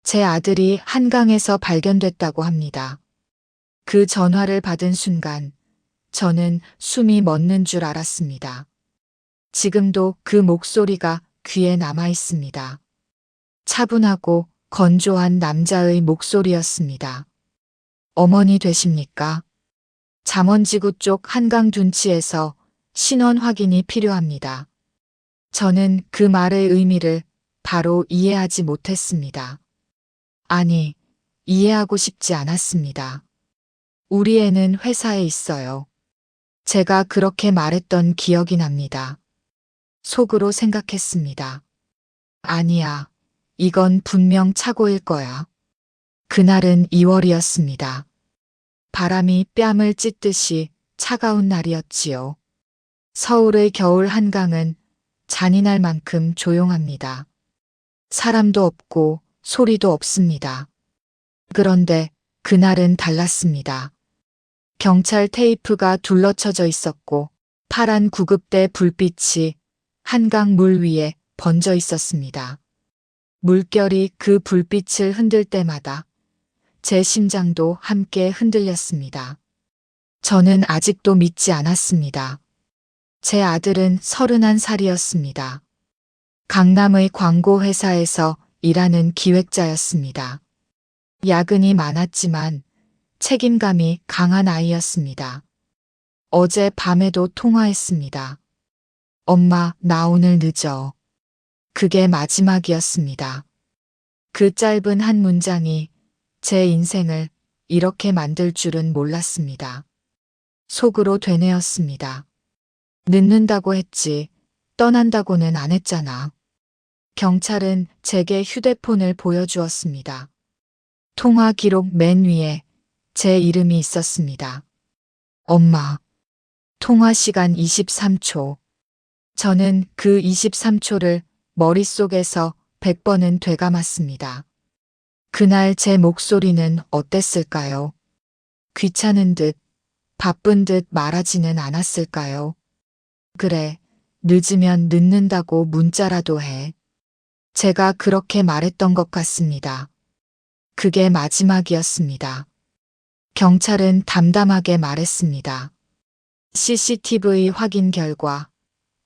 제 아들이 한강에서 발견됐다고 합니다. 그 전화를 받은 순간 저는 숨이 멎는 줄 알았습니다. 지금도 그 목소리가 귀에 남아 있습니다. 차분하고 건조한 남자의 목소리였습니다. 어머니 되십니까? 잠원지구 쪽 한강 둔치에서 신원 확인이 필요합니다. 저는 그 말의 의미를 바로 이해하지 못했습니다. 아니, 이해하고 싶지 않았습니다. 우리 애는 회사에 있어요. 제가 그렇게 말했던 기억이 납니다. 속으로 생각했습니다. 아니야, 이건 분명 착오일 거야. 그날은 2월이었습니다. 바람이 뺨을 찢듯이 차가운 날이었지요. 서울의 겨울 한강은 잔인할 만큼 조용합니다. 사람도 없고 소리도 없습니다. 그런데 그날은 달랐습니다. 경찰 테이프가 둘러쳐져 있었고 파란 구급대 불빛이 한강 물 위에 번져 있었습니다. 물결이 그 불빛을 흔들 때마다 제 심장도 함께 흔들렸습니다. 저는 아직도 믿지 않았습니다. 제 아들은 31살이었습니다. 강남의 광고회사에서 일하는 기획자였습니다. 야근이 많았지만 책임감이 강한 아이였습니다. 어제 밤에도 통화했습니다. 엄마, 나 오늘 늦어. 그게 마지막이었습니다. 그 짧은 한 문장이 제 인생을 이렇게 만들 줄은 몰랐습니다. 속으로 되뇌었습니다. 늦는다고 했지, 떠난다고는 안 했잖아. 경찰은 제게 휴대폰을 보여주었습니다. 통화 기록 맨 위에 제 이름이 있었습니다. 엄마. 통화 시간 23초. 저는 그 23초를 머릿속에서 100번은 되감았습니다. 그날 제 목소리는 어땠을까요? 귀찮은 듯, 바쁜 듯 말하지는 않았을까요? 그래, 늦으면 늦는다고 문자라도 해. 제가 그렇게 말했던 것 같습니다. 그게 마지막이었습니다. 경찰은 담담하게 말했습니다. CCTV 확인 결과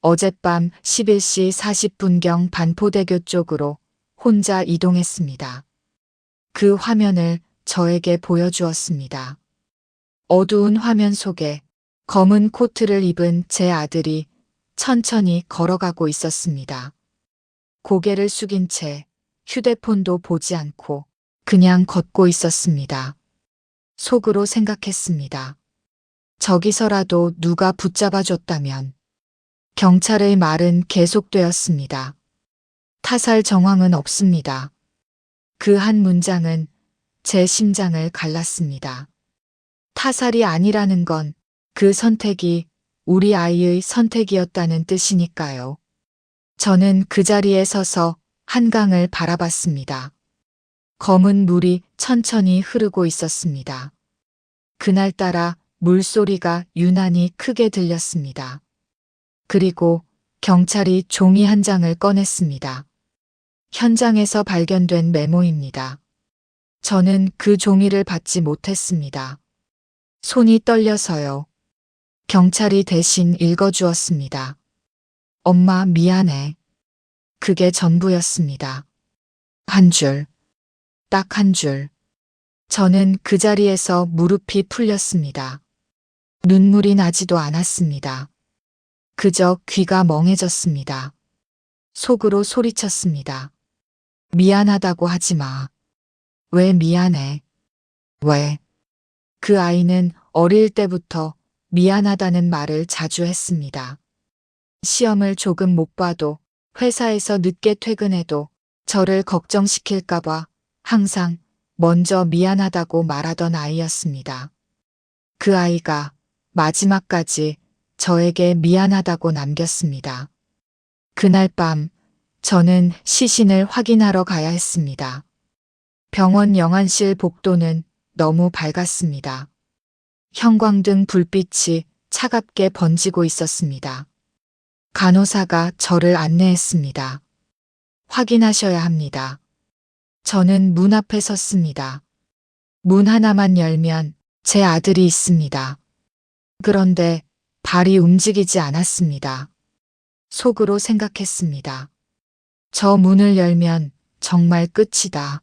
어젯밤 11시 40분경 반포대교 쪽으로 혼자 이동했습니다. 그 화면을 저에게 보여주었습니다. 어두운 화면 속에 검은 코트를 입은 제 아들이 천천히 걸어가고 있었습니다. 고개를 숙인 채 휴대폰도 보지 않고 그냥 걷고 있었습니다. 속으로 생각했습니다. 저기서라도 누가 붙잡아줬다면. 경찰의 말은 계속되었습니다. 타살 정황은 없습니다. 그 한 문장은 제 심장을 갈랐습니다. 타살이 아니라는 건 그 선택이 우리 아이의 선택이었다는 뜻이니까요. 저는 그 자리에 서서 한강을 바라봤습니다. 검은 물이 천천히 흐르고 있었습니다. 그날따라 물소리가 유난히 크게 들렸습니다. 그리고 경찰이 종이 한 장을 꺼냈습니다. 현장에서 발견된 메모입니다. 저는 그 종이를 받지 못했습니다. 손이 떨려서요. 경찰이 대신 읽어주었습니다. 엄마, 미안해. 그게 전부였습니다. 한 줄. 딱 한 줄. 저는 그 자리에서 무릎이 풀렸습니다. 눈물이 나지도 않았습니다. 그저 귀가 멍해졌습니다. 속으로 소리쳤습니다. 미안하다고 하지 마. 왜 미안해? 왜? 그 아이는 어릴 때부터 미안하다는 말을 자주 했습니다. 시험을 조금 못 봐도 회사에서 늦게 퇴근해도 저를 걱정시킬까봐 항상 먼저 미안하다고 말하던 아이였습니다. 그 아이가 마지막까지 저에게 미안하다고 남겼습니다. 그날 밤 저는 시신을 확인하러 가야 했습니다. 병원 영안실 복도는 너무 밝았습니다. 형광등 불빛이 차갑게 번지고 있었습니다. 간호사가 저를 안내했습니다. 확인하셔야 합니다. 저는 문 앞에 섰습니다. 문 하나만 열면 제 아들이 있습니다. 그런데 발이 움직이지 않았습니다. 속으로 생각했습니다. 저 문을 열면 정말 끝이다.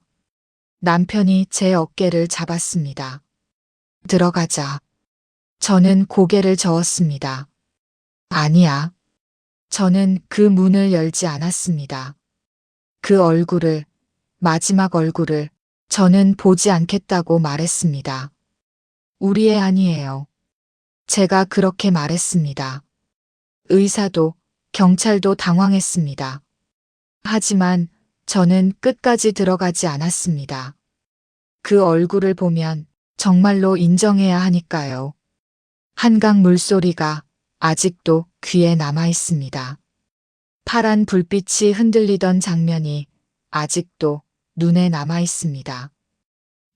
남편이 제 어깨를 잡았습니다. 들어가자. 저는 고개를 저었습니다. 아니야. 저는 그 문을 열지 않았습니다. 그 얼굴을, 마지막 얼굴을 저는 보지 않겠다고 말했습니다. 우리 애 아니에요. 제가 그렇게 말했습니다. 의사도, 경찰도 당황했습니다. 하지만 저는 끝까지 들어가지 않았습니다. 그 얼굴을 보면 정말로 인정해야 하니까요. 한강 물소리가 아직도 귀에 남아 있습니다. 파란 불빛이 흔들리던 장면이 아직도 눈에 남아 있습니다.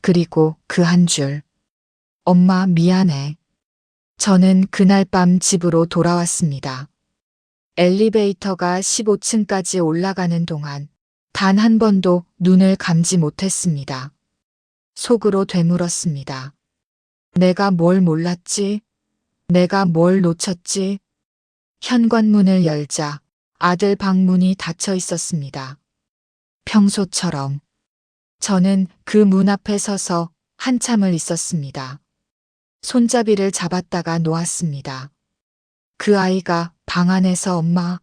그리고 그 한 줄. 엄마 미안해. 저는 그날 밤 집으로 돌아왔습니다. 엘리베이터가 15층까지 올라가는 동안 단 한 번도 눈을 감지 못했습니다. 속으로 되물었습니다. 내가 뭘 몰랐지? 내가 뭘 놓쳤지? 현관문을 열자 아들 방 문이 닫혀 있었습니다. 평소처럼. 저는 그 문 앞에 서서 한참을 있었습니다. 손잡이를 잡았다가 놓았습니다. 그 아이가 방 안에서 엄마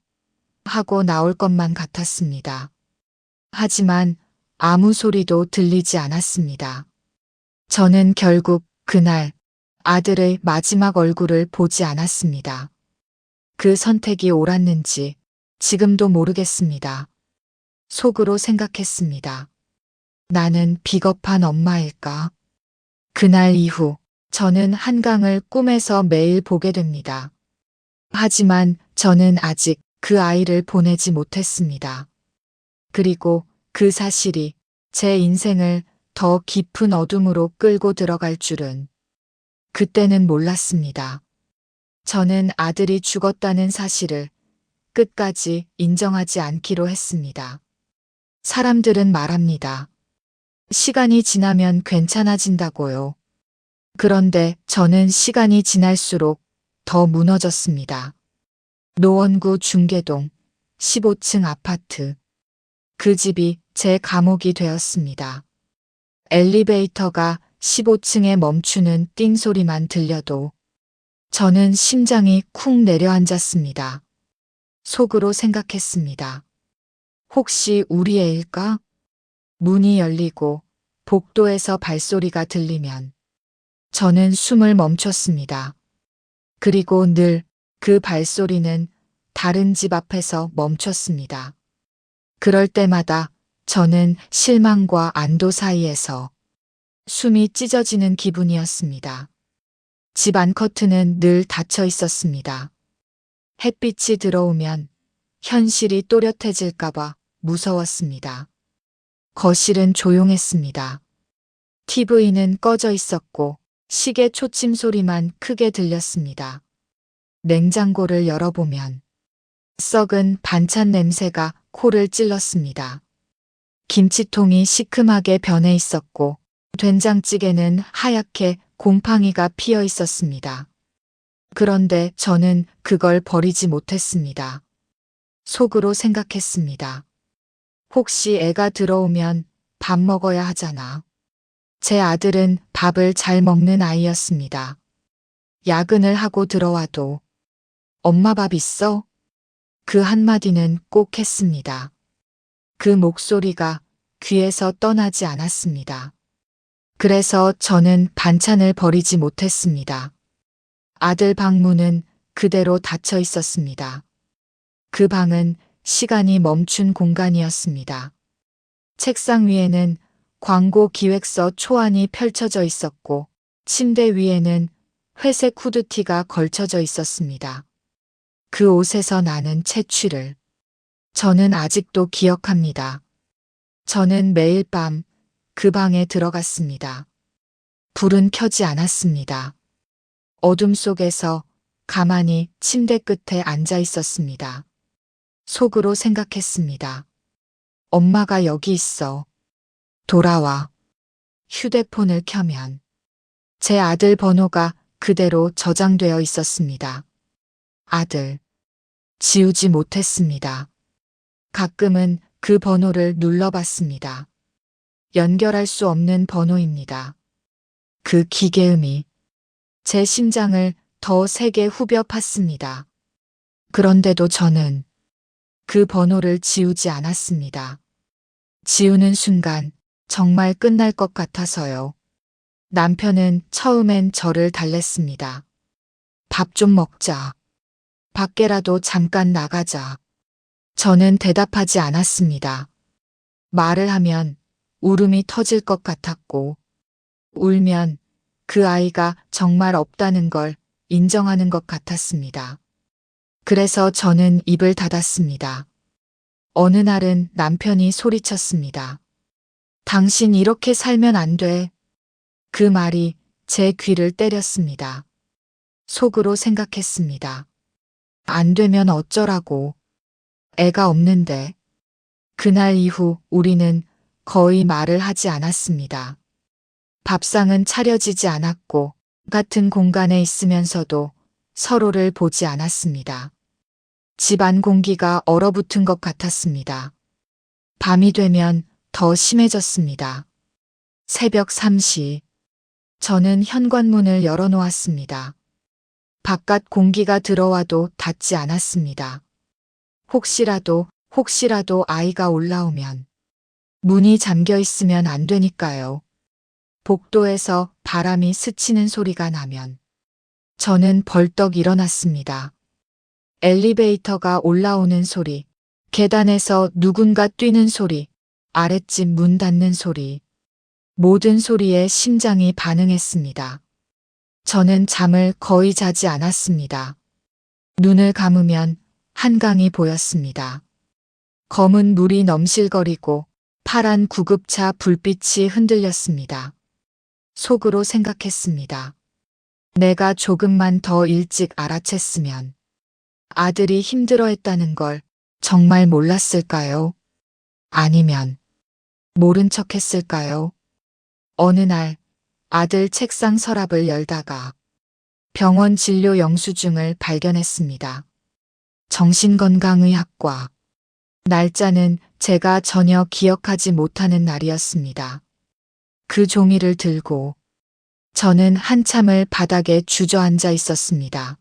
하고 나올 것만 같았습니다. 하지만 아무 소리도 들리지 않았습니다. 저는 결국 그날 아들의 마지막 얼굴을 보지 않았습니다. 그 선택이 옳았는지 지금도 모르겠습니다. 속으로 생각했습니다. 나는 비겁한 엄마일까? 그날 이후 저는 한강을 꿈에서 매일 보게 됩니다. 하지만 저는 아직 그 아이를 보내지 못했습니다. 그리고 그 사실이 제 인생을 더 깊은 어둠으로 끌고 들어갈 줄은 그때는 몰랐습니다. 저는 아들이 죽었다는 사실을 끝까지 인정하지 않기로 했습니다. 사람들은 말합니다. 시간이 지나면 괜찮아진다고요. 그런데 저는 시간이 지날수록 더 무너졌습니다. 노원구 중계동 15층 아파트. 그 집이 제 감옥이 되었습니다. 엘리베이터가 15층에 멈추는 띵 소리만 들려도 저는 심장이 쿵 내려앉았습니다. 속으로 생각했습니다. 혹시 우리 애일까? 문이 열리고 복도에서 발소리가 들리면 저는 숨을 멈췄습니다. 그리고 늘 그 발소리는 다른 집 앞에서 멈췄습니다. 그럴 때마다 저는 실망과 안도 사이에서 숨이 찢어지는 기분이었습니다. 집 안 커튼은 늘 닫혀 있었습니다. 햇빛이 들어오면 현실이 또렷해질까봐 무서웠습니다. 거실은 조용했습니다. TV는 꺼져 있었고 시계 초침 소리만 크게 들렸습니다. 냉장고를 열어보면 썩은 반찬 냄새가 코를 찔렀습니다. 김치통이 시큼하게 변해 있었고 된장찌개는 하얗게 곰팡이가 피어 있었습니다. 그런데 저는 그걸 버리지 못했습니다. 속으로 생각했습니다. 혹시 애가 들어오면 밥 먹어야 하잖아. 제 아들은 밥을 잘 먹는 아이였습니다. 야근을 하고 들어와도 엄마 밥 있어? 그 한마디는 꼭 했습니다. 그 목소리가 귀에서 떠나지 않았습니다. 그래서 저는 반찬을 버리지 못했습니다. 아들 방 문은 그대로 닫혀 있었습니다. 그 방은 시간이 멈춘 공간이었습니다. 책상 위에는 광고 기획서 초안이 펼쳐져 있었고 침대 위에는 회색 후드티가 걸쳐져 있었습니다. 그 옷에서 나는 채취를 저는 아직도 기억합니다. 저는 매일 밤 그 방에 들어갔습니다. 불은 켜지 않았습니다. 어둠 속에서 가만히 침대 끝에 앉아 있었습니다. 속으로 생각했습니다. 엄마가 여기 있어. 돌아와 휴대폰을 켜면 제 아들 번호가 그대로 저장되어 있었습니다. 아들. 지우지 못했습니다. 가끔은 그 번호를 눌러봤습니다. 연결할 수 없는 번호입니다. 그 기계음이 제 심장을 더 세게 후벼 팠습니다. 그런데도 저는 그 번호를 지우지 않았습니다. 지우는 순간 정말 끝날 것 같아서요. 남편은 처음엔 저를 달랬습니다. 밥 좀 먹자. 밖에라도 잠깐 나가자. 저는 대답하지 않았습니다. 말을 하면 울음이 터질 것 같았고, 울면 그 아이가 정말 없다는 걸 인정하는 것 같았습니다. 그래서 저는 입을 닫았습니다. 어느 날은 남편이 소리쳤습니다. 당신 이렇게 살면 안 돼. 그 말이 제 귀를 때렸습니다. 속으로 생각했습니다. 안 되면 어쩌라고. 애가 없는데. 그날 이후 우리는 거의 말을 하지 않았습니다. 밥상은 차려지지 않았고 같은 공간에 있으면서도 서로를 보지 않았습니다. 집안 공기가 얼어붙은 것 같았습니다. 밤이 되면 더 심해졌습니다. 새벽 3시. 저는 현관문을 열어놓았습니다. 바깥 공기가 들어와도 닫지 않았습니다. 혹시라도 아이가 올라오면 문이 잠겨 있으면 안 되니까요. 복도에서 바람이 스치는 소리가 나면 저는 벌떡 일어났습니다. 엘리베이터가 올라오는 소리, 계단에서 누군가 뛰는 소리, 아랫집 문 닫는 소리, 모든 소리에 심장이 반응했습니다. 저는 잠을 거의 자지 않았습니다. 눈을 감으면 한강이 보였습니다. 검은 물이 넘실거리고 파란 구급차 불빛이 흔들렸습니다. 속으로 생각했습니다. 내가 조금만 더 일찍 알아챘으면 아들이 힘들어했다는 걸 정말 몰랐을까요? 아니면 모른 척 했을까요? 어느 날 아들 책상 서랍을 열다가 병원 진료 영수증을 발견했습니다. 정신건강의학과. 날짜는 제가 전혀 기억하지 못하는 날이었습니다. 그 종이를 들고 저는 한참을 바닥에 주저앉아 있었습니다.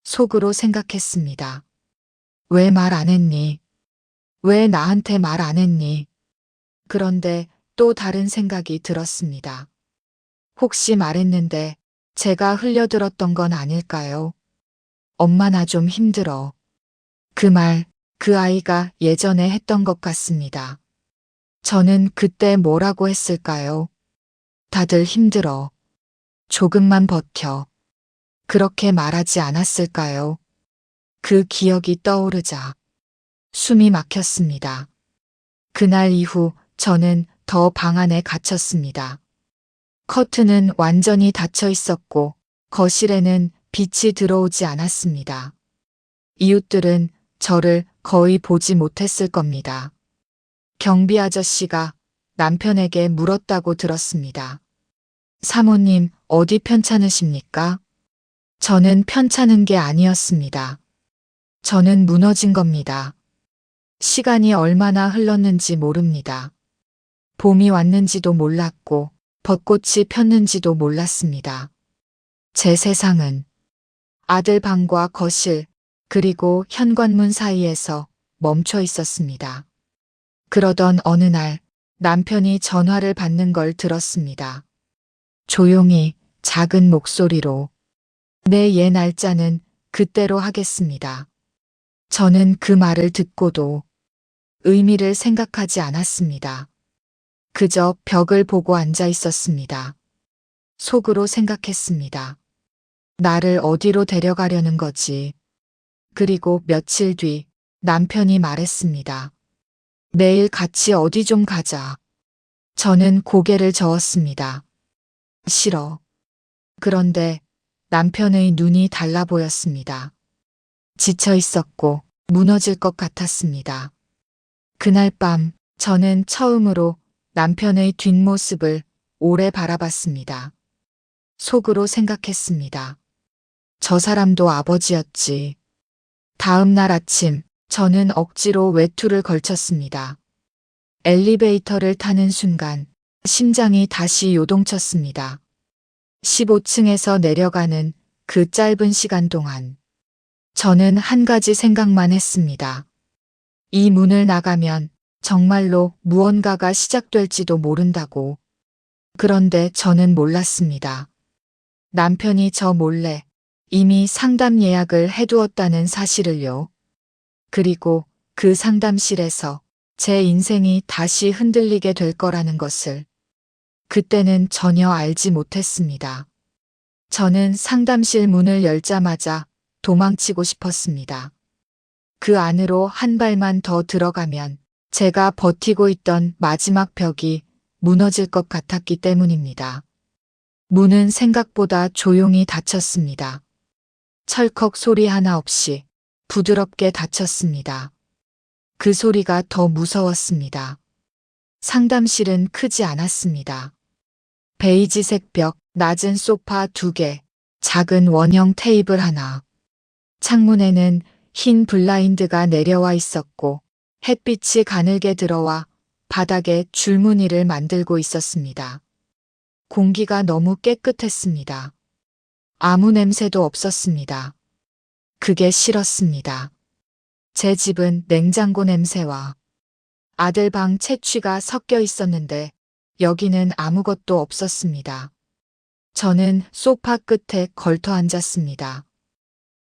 속으로 생각했습니다. 왜 말 안 했니? 왜 나한테 말 안 했니? 그런데 또 다른 생각이 들었습니다. 혹시 말했는데 제가 흘려들었던 건 아닐까요? 엄마 나 좀 힘들어. 그 말, 그 아이가 예전에 했던 것 같습니다. 저는 그때 뭐라고 했을까요? 다들 힘들어. 조금만 버텨. 그렇게 말하지 않았을까요? 그 기억이 떠오르자 숨이 막혔습니다. 그날 이후 저는 더 방 안에 갇혔습니다. 커튼은 완전히 닫혀 있었고 거실에는 빛이 들어오지 않았습니다. 이웃들은 저를 거의 보지 못했을 겁니다. 경비 아저씨가 남편에게 물었다고 들었습니다. 사모님, 어디 편찮으십니까? 저는 편찮은 게 아니었습니다. 저는 무너진 겁니다. 시간이 얼마나 흘렀는지 모릅니다. 봄이 왔는지도 몰랐고 벚꽃이 폈는지도 몰랐습니다. 제 세상은 아들 방과 거실 그리고 현관문 사이에서 멈춰 있었습니다. 그러던 어느 날 남편이 전화를 받는 걸 들었습니다. 조용히 작은 목소리로 내 예 날짜는 그때로 하겠습니다. 저는 그 말을 듣고도 의미를 생각하지 않았습니다. 그저 벽을 보고 앉아 있었습니다. 속으로 생각했습니다. 나를 어디로 데려가려는 거지. 그리고 며칠 뒤 남편이 말했습니다. 내일 같이 어디 좀 가자. 저는 고개를 저었습니다. 싫어. 그런데 남편의 눈이 달라 보였습니다. 지쳐 있었고 무너질 것 같았습니다. 그날 밤 저는 처음으로 남편의 뒷모습을 오래 바라봤습니다. 속으로 생각했습니다. 저 사람도 아버지였지. 다음 날 아침, 저는 억지로 외투를 걸쳤습니다. 엘리베이터를 타는 순간, 심장이 다시 요동쳤습니다. 15층에서 내려가는 그 짧은 시간 동안, 저는 한 가지 생각만 했습니다. 이 문을 나가면 정말로 무언가가 시작될지도 모른다고. 그런데 저는 몰랐습니다. 남편이 저 몰래 이미 상담 예약을 해두었다는 사실을요. 그리고 그 상담실에서 제 인생이 다시 흔들리게 될 거라는 것을 그때는 전혀 알지 못했습니다. 저는 상담실 문을 열자마자 도망치고 싶었습니다. 그 안으로 한 발만 더 들어가면 제가 버티고 있던 마지막 벽이 무너질 것 같았기 때문입니다. 문은 생각보다 조용히 닫혔습니다. 철컥 소리 하나 없이 부드럽게 닫혔습니다. 그 소리가 더 무서웠습니다. 상담실은 크지 않았습니다. 베이지색 벽, 낮은 소파 2개, 작은 원형 테이블 하나. 창문에는 흰 블라인드가 내려와 있었고 햇빛이 가늘게 들어와 바닥에 줄무늬를 만들고 있었습니다. 공기가 너무 깨끗했습니다. 아무 냄새도 없었습니다. 그게 싫었습니다. 제 집은 냉장고 냄새와 아들 방 채취가 섞여 있었는데 여기는 아무것도 없었습니다. 저는 소파 끝에 걸터 앉았습니다.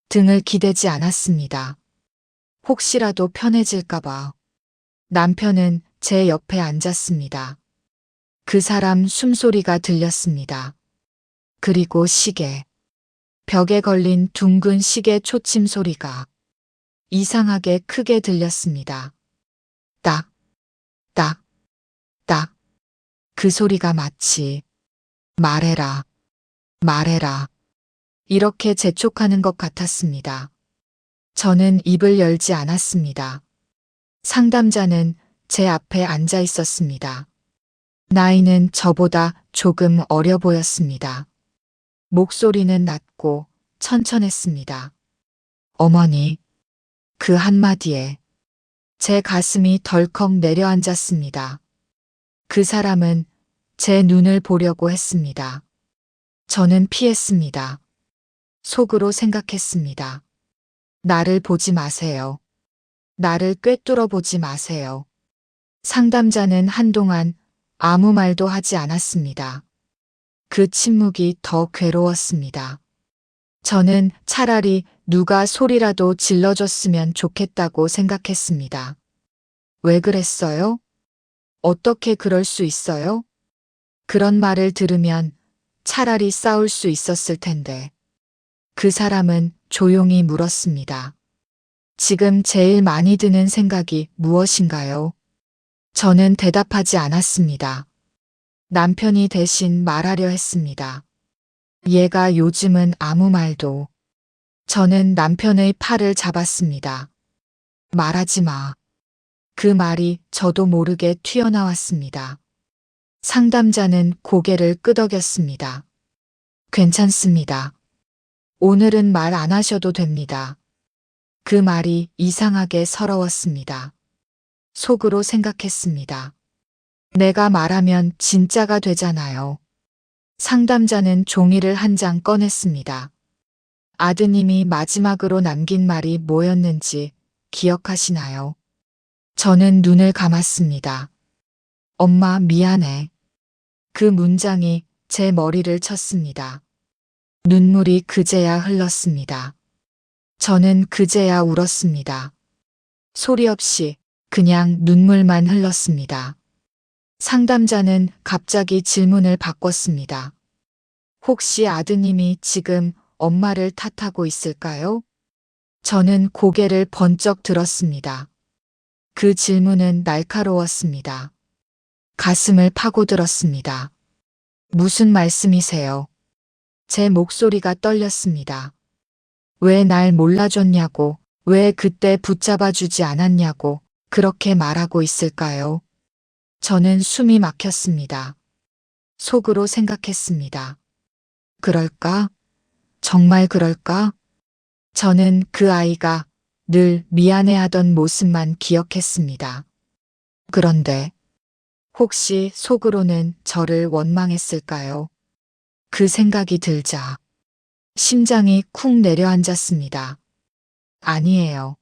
등을 기대지 않았습니다. 혹시라도 편해질까봐. 남편은 제 옆에 앉았습니다. 그 사람 숨소리가 들렸습니다. 그리고 시계. 벽에 걸린 둥근 시계 초침 소리가 이상하게 크게 들렸습니다. 딱, 딱, 딱. 그 소리가 마치 말해라, 말해라. 이렇게 재촉하는 것 같았습니다. 저는 입을 열지 않았습니다. 상담자는 제 앞에 앉아 있었습니다. 나이는 저보다 조금 어려 보였습니다. 목소리는 낮고 천천했습니다. 어머니, 그 한마디에 제 가슴이 덜컥 내려앉았습니다. 그 사람은 제 눈을 보려고 했습니다. 저는 피했습니다. 속으로 생각했습니다. 나를 보지 마세요. 나를 꿰뚫어 보지 마세요. 상담자는 한동안 아무 말도 하지 않았습니다. 그 침묵이 더 괴로웠습니다. 저는 차라리 누가 소리라도 질러줬으면 좋겠다고 생각했습니다. 왜 그랬어요? 어떻게 그럴 수 있어요? 그런 말을 들으면 차라리 싸울 수 있었을 텐데. 그 사람은 조용히 물었습니다. 지금 제일 많이 드는 생각이 무엇인가요? 저는 대답하지 않았습니다. 남편이 대신 말하려 했습니다. 얘가 요즘은 아무 말도. 저는 남편의 팔을 잡았습니다. 말하지 마. 그 말이 저도 모르게 튀어나왔습니다. 상담자는 고개를 끄덕였습니다. 괜찮습니다. 오늘은 말 안 하셔도 됩니다. 그 말이 이상하게 서러웠습니다. 속으로 생각했습니다. 내가 말하면 진짜가 되잖아요. 상담자는 종이를 한 장 꺼냈습니다. 아드님이 마지막으로 남긴 말이 뭐였는지 기억하시나요? 저는 눈을 감았습니다. 엄마 미안해. 그 문장이 제 머리를 쳤습니다. 눈물이 그제야 흘렀습니다. 저는 그제야 울었습니다. 소리 없이 그냥 눈물만 흘렀습니다. 상담자는 갑자기 질문을 바꿨습니다. 혹시 아드님이 지금 엄마를 탓하고 있을까요? 저는 고개를 번쩍 들었습니다. 그 질문은 날카로웠습니다. 가슴을 파고들었습니다. 무슨 말씀이세요? 제 목소리가 떨렸습니다. 왜 날 몰라줬냐고, 왜 그때 붙잡아주지 않았냐고 그렇게 말하고 있을까요? 저는 숨이 막혔습니다. 속으로 생각했습니다. 그럴까? 정말 그럴까? 저는 그 아이가 늘 미안해하던 모습만 기억했습니다. 그런데 혹시 속으로는 저를 원망했을까요? 그 생각이 들자 심장이 쿵 내려앉았습니다. 아니에요.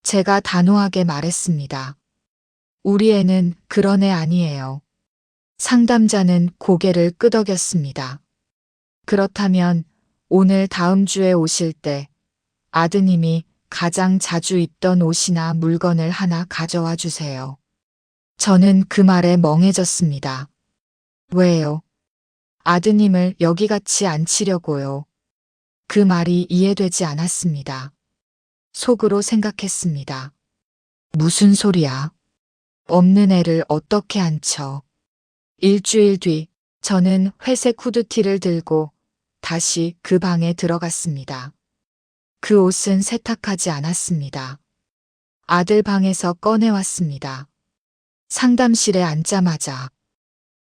제가 단호하게 말했습니다. 우리 애는 그런 애 아니에요. 상담자는 고개를 끄덕였습니다. 그렇다면 오늘 다음 주에 오실 때 아드님이 가장 자주 입던 옷이나 물건을 하나 가져와 주세요. 저는 그 말에 멍해졌습니다. 왜요? 아드님을 여기 같이 앉히려고요. 그 말이 이해되지 않았습니다. 속으로 생각했습니다. 무슨 소리야? 없는 애를 어떻게 앉혀? 일주일 뒤 저는 회색 후드티를 들고 다시 그 방에 들어갔습니다. 그 옷은 세탁하지 않았습니다. 아들 방에서 꺼내왔습니다. 상담실에 앉자마자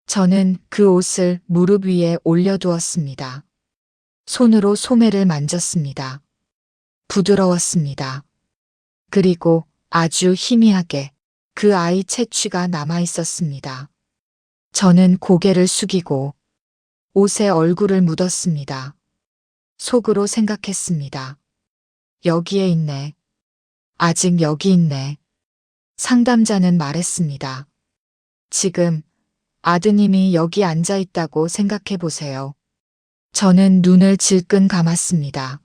저는 그 옷을 무릎 위에 올려두었습니다. 손으로 소매를 만졌습니다. 부드러웠습니다. 그리고 아주 희미하게 그 아이 채취가 남아 있었습니다. 저는 고개를 숙이고 옷에 얼굴을 묻었습니다. 속으로 생각했습니다. 여기에 있네. 아직 여기 있네. 상담자는 말했습니다. 지금 아드님이 여기 앉아 있다고 생각해 보세요. 저는 눈을 질끈 감았습니다.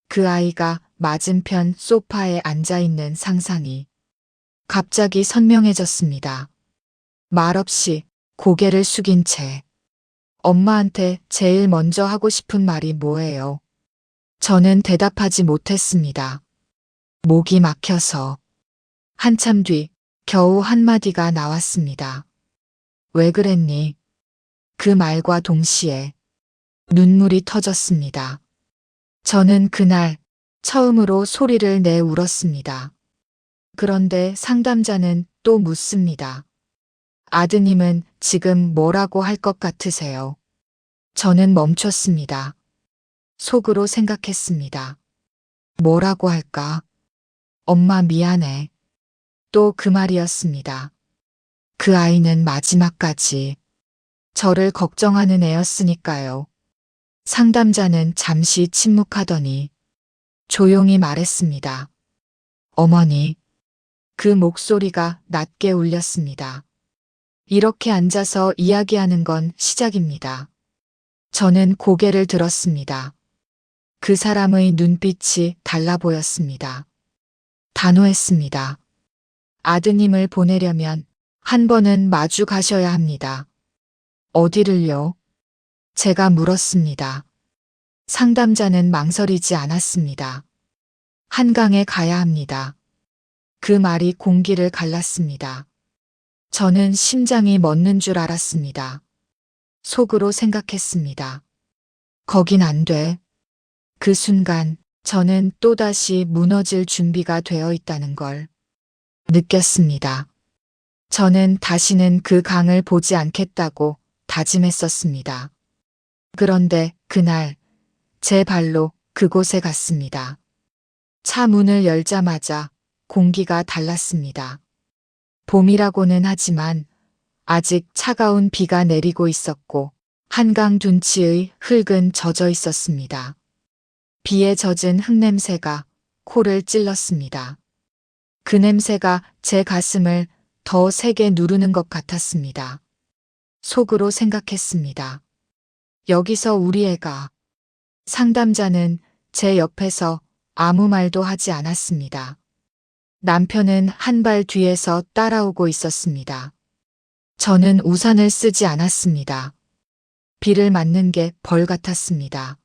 그 아이가 맞은편 소파에 앉아 있는 상상이 갑자기 선명해졌습니다. 말없이 고개를 숙인 채 엄마한테 제일 먼저 하고 싶은 말이 뭐예요? 저는 대답하지 못했습니다. 목이 막혀서 한참 뒤 겨우 한마디가 나왔습니다. 왜 그랬니? 그 말과 동시에 눈물이 터졌습니다. 저는 그날 처음으로 소리를 내 울었습니다. 그런데 상담자는 또 묻습니다. 아드님은 지금 뭐라고 할 것 같으세요? 저는 멈췄습니다. 속으로 생각했습니다. 뭐라고 할까? 엄마 미안해. 또 그 말이었습니다. 그 아이는 마지막까지 저를 걱정하는 애였으니까요. 상담자는 잠시 침묵하더니 조용히 말했습니다. 어머니. 그 목소리가 낮게 울렸습니다. 이렇게 앉아서 이야기하는 건 시작입니다. 저는 고개를 들었습니다. 그 사람의 눈빛이 달라 보였습니다. 단호했습니다. 아드님을 보내려면 한 번은 마주 가셔야 합니다. 어디를요? 제가 물었습니다. 상담자는 망설이지 않았습니다. 한강에 가야 합니다. 그 말이 공기를 갈랐습니다. 저는 심장이 멎는 줄 알았습니다. 속으로 생각했습니다. 거긴 안 돼. 그 순간 저는 또다시 무너질 준비가 되어 있다는 걸 느꼈습니다. 저는 다시는 그 강을 보지 않겠다고 다짐했었습니다. 그런데 그날 제 발로 그곳에 갔습니다. 차 문을 열자마자 공기가 달랐습니다. 봄이라고는 하지만 아직 차가운 비가 내리고 있었고 한강 둔치의 흙은 젖어 있었습니다. 비에 젖은 흙냄새가 코를 찔렀습니다. 그 냄새가 제 가슴을 더 세게 누르는 것 같았습니다. 속으로 생각했습니다. 여기서 우리 애가. 상담자는 제 옆에서 아무 말도 하지 않았습니다. 남편은 한 발 뒤에서 따라오고 있었습니다. 저는 우산을 쓰지 않았습니다. 비를 맞는 게 벌 같았습니다.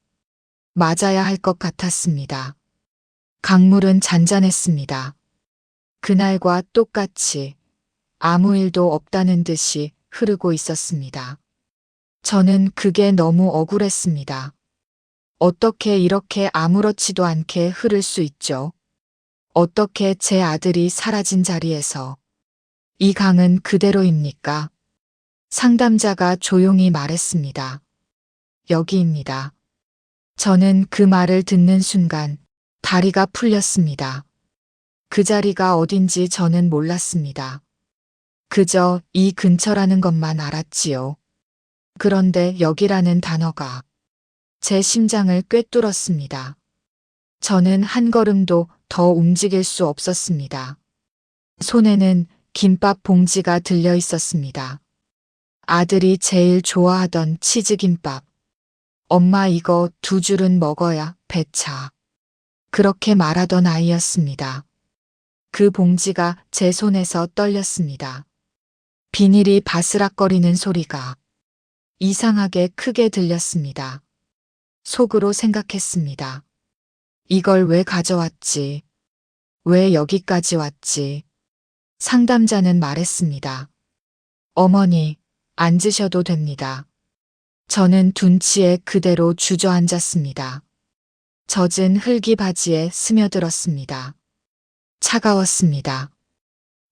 맞아야 할 것 같았습니다. 강물은 잔잔했습니다. 그날과 똑같이 아무 일도 없다는 듯이 흐르고 있었습니다. 저는 그게 너무 억울했습니다. 어떻게 이렇게 아무렇지도 않게 흐를 수 있죠? 어떻게 제 아들이 사라진 자리에서 이 강은 그대로입니까? 상담자가 조용히 말했습니다. 여기입니다. 저는 그 말을 듣는 순간 다리가 풀렸습니다. 그 자리가 어딘지 저는 몰랐습니다. 그저 이 근처라는 것만 알았지요. 그런데 여기라는 단어가 제 심장을 꿰뚫었습니다. 저는 한 걸음도 더 움직일 수 없었습니다. 손에는 김밥 봉지가 들려 있었습니다. 아들이 제일 좋아하던 치즈김밥. 엄마 이거 2줄은 먹어야 배 차. 그렇게 말하던 아이였습니다. 그 봉지가 제 손에서 떨렸습니다. 비닐이 바스락거리는 소리가 이상하게 크게 들렸습니다. 속으로 생각했습니다. 이걸 왜 가져왔지? 왜 여기까지 왔지? 상담자는 말했습니다. 어머니, 앉으셔도 됩니다. 저는 둔치에 그대로 주저앉았습니다. 젖은 흙이 바지에 스며들었습니다. 차가웠습니다.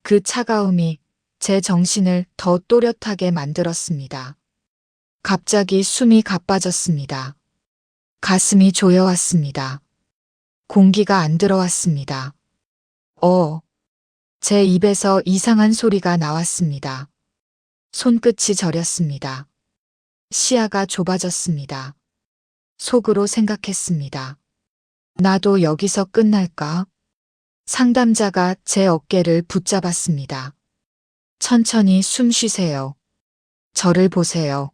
그 차가움이 제 정신을 더 또렷하게 만들었습니다. 갑자기 숨이 가빠졌습니다. 가슴이 조여왔습니다. 공기가 안 들어왔습니다. 제 입에서 이상한 소리가 나왔습니다. 손끝이 저렸습니다. 시야가 좁아졌습니다. 속으로 생각했습니다. 나도 여기서 끝날까? 상담자가 제 어깨를 붙잡았습니다. 천천히 숨 쉬세요. 저를 보세요.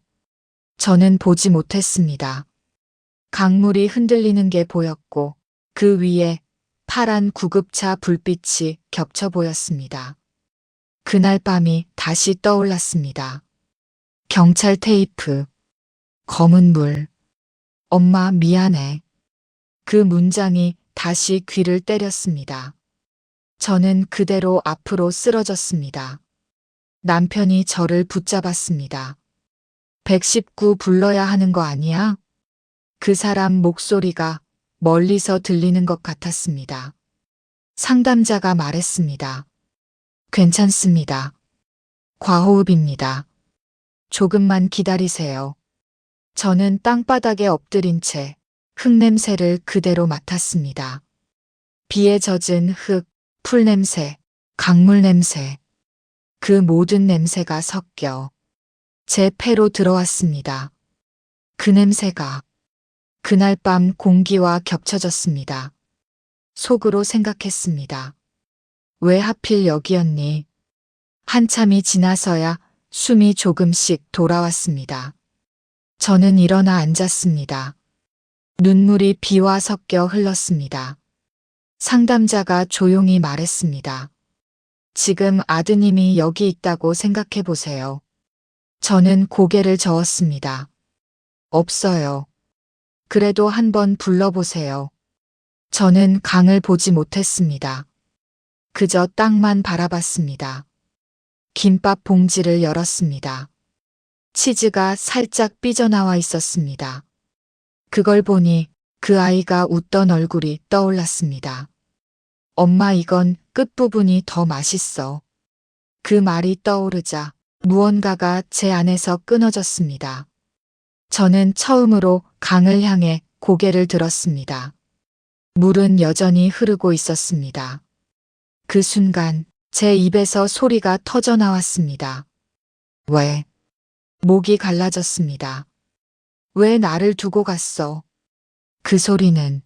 저는 보지 못했습니다. 강물이 흔들리는 게 보였고 그 위에 파란 구급차 불빛이 겹쳐 보였습니다. 그날 밤이 다시 떠올랐습니다. 경찰 테이프, 검은 물, 엄마 미안해. 그 문장이 다시 귀를 때렸습니다. 저는 그대로 앞으로 쓰러졌습니다. 남편이 저를 붙잡았습니다. 119 불러야 하는 거 아니야? 그 사람 목소리가 멀리서 들리는 것 같았습니다. 상담자가 말했습니다. 괜찮습니다. 과호흡입니다. 조금만 기다리세요. 저는 땅바닥에 엎드린 채 흙냄새를 그대로 맡았습니다. 비에 젖은 흙, 풀냄새, 강물 냄새. 그 모든 냄새가 섞여 제 폐로 들어왔습니다. 그 냄새가 그날 밤 공기와 겹쳐졌습니다. 속으로 생각했습니다. 왜 하필 여기였니? 한참이 지나서야 숨이 조금씩 돌아왔습니다. 저는 일어나 앉았습니다. 눈물이 비와 섞여 흘렀습니다. 상담자가 조용히 말했습니다. 지금 아드님이 여기 있다고 생각해 보세요. 저는 고개를 저었습니다. 없어요. 그래도 한번 불러보세요. 저는 강을 보지 못했습니다. 그저 땅만 바라봤습니다. 김밥 봉지를 열었습니다. 치즈가 살짝 삐져나와 있었습니다. 그걸 보니 그 아이가 웃던 얼굴이 떠올랐습니다. 엄마 이건 끝부분이 더 맛있어. 그 말이 떠오르자 무언가가 제 안에서 끊어졌습니다. 저는 처음으로 강을 향해 고개를 들었습니다. 물은 여전히 흐르고 있었습니다. 그 순간 제 입에서 소리가 터져 나왔습니다. 왜? 목이 갈라졌습니다. 왜 나를 두고 갔어? 그 소리는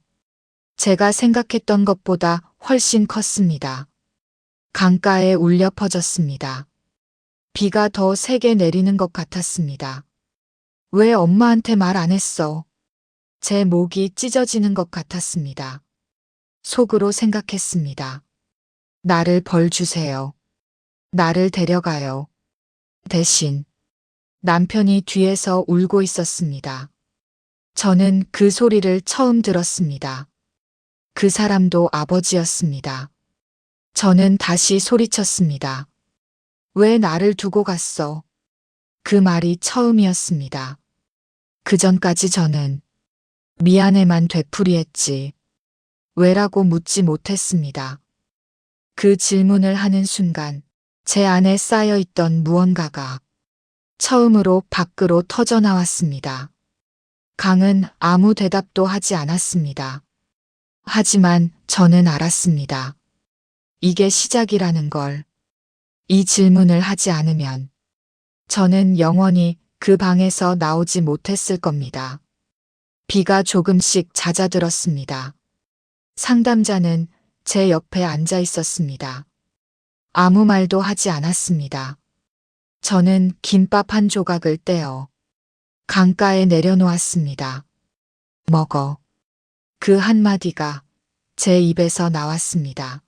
제가 생각했던 것보다 훨씬 컸습니다. 강가에 울려 퍼졌습니다. 비가 더 세게 내리는 것 같았습니다. 왜 엄마한테 말 안 했어? 제 목이 찢어지는 것 같았습니다. 속으로 생각했습니다. 나를 벌 주세요. 나를 데려가요. 대신 남편이 뒤에서 울고 있었습니다. 저는 그 소리를 처음 들었습니다. 그 사람도 아버지였습니다. 저는 다시 소리쳤습니다. 왜 나를 두고 갔어? 그 말이 처음이었습니다. 그 전까지 저는 미안해만 되풀이했지. 왜라고 묻지 못했습니다. 그 질문을 하는 순간 제 안에 쌓여 있던 무언가가 처음으로 밖으로 터져 나왔습니다. 강은 아무 대답도 하지 않았습니다. 하지만 저는 알았습니다. 이게 시작이라는 걸. 이 질문을 하지 않으면 저는 영원히 그 방에서 나오지 못했을 겁니다. 비가 조금씩 잦아들었습니다. 상담자는 제 옆에 앉아 있었습니다. 아무 말도 하지 않았습니다. 저는 김밥 한 조각을 떼어 강가에 내려놓았습니다. 먹어. 그 한마디가 제 입에서 나왔습니다.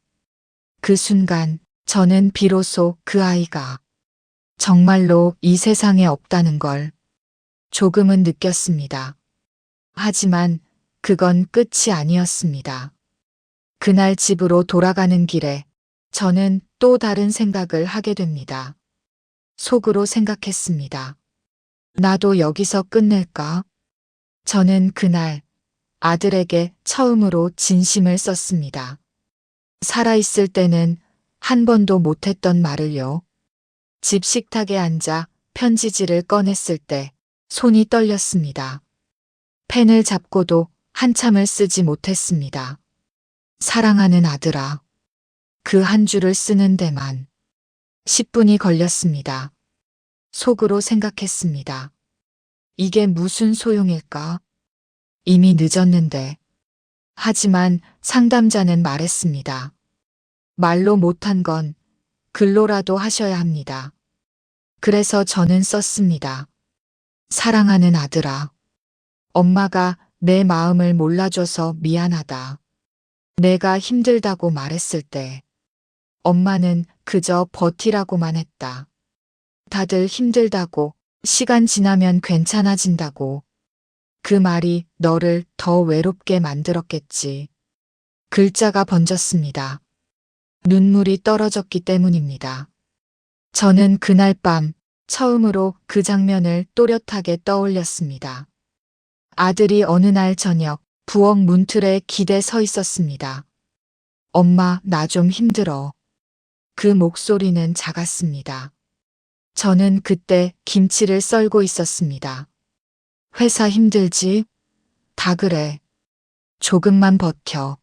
그 순간 저는 비로소 그 아이가 정말로 이 세상에 없다는 걸 조금은 느꼈습니다. 하지만 그건 끝이 아니었습니다. 그날 집으로 돌아가는 길에 저는 또 다른 생각을 하게 됩니다. 속으로 생각했습니다. 나도 여기서 끝낼까? 저는 그날 아들에게 처음으로 진심을 썼습니다. 살아있을 때는 한 번도 못했던 말을요. 집 식탁에 앉아 편지지를 꺼냈을 때 손이 떨렸습니다. 펜을 잡고도 한참을 쓰지 못했습니다. 사랑하는 아들아. 그 한 줄을 쓰는 데만 10분이 걸렸습니다. 속으로 생각했습니다. 이게 무슨 소용일까? 이미 늦었는데. 하지만 상담자는 말했습니다. 말로 못한 건 글로라도 하셔야 합니다. 그래서 저는 썼습니다. 사랑하는 아들아. 엄마가 내 마음을 몰라줘서 미안하다. 내가 힘들다고 말했을 때 엄마는 그저 버티라고만 했다. 다들 힘들다고, 시간 지나면 괜찮아진다고. 그 말이 너를 더 외롭게 만들었겠지. 글자가 번졌습니다. 눈물이 떨어졌기 때문입니다. 저는 그날 밤 처음으로 그 장면을 또렷하게 떠올렸습니다. 아들이 어느 날 저녁 부엌 문틀에 기대 서 있었습니다. 엄마, 나 좀 힘들어. 그 목소리는 작았습니다. 저는 그때 김치를 썰고 있었습니다. 회사 힘들지? 다 그래. 조금만 버텨.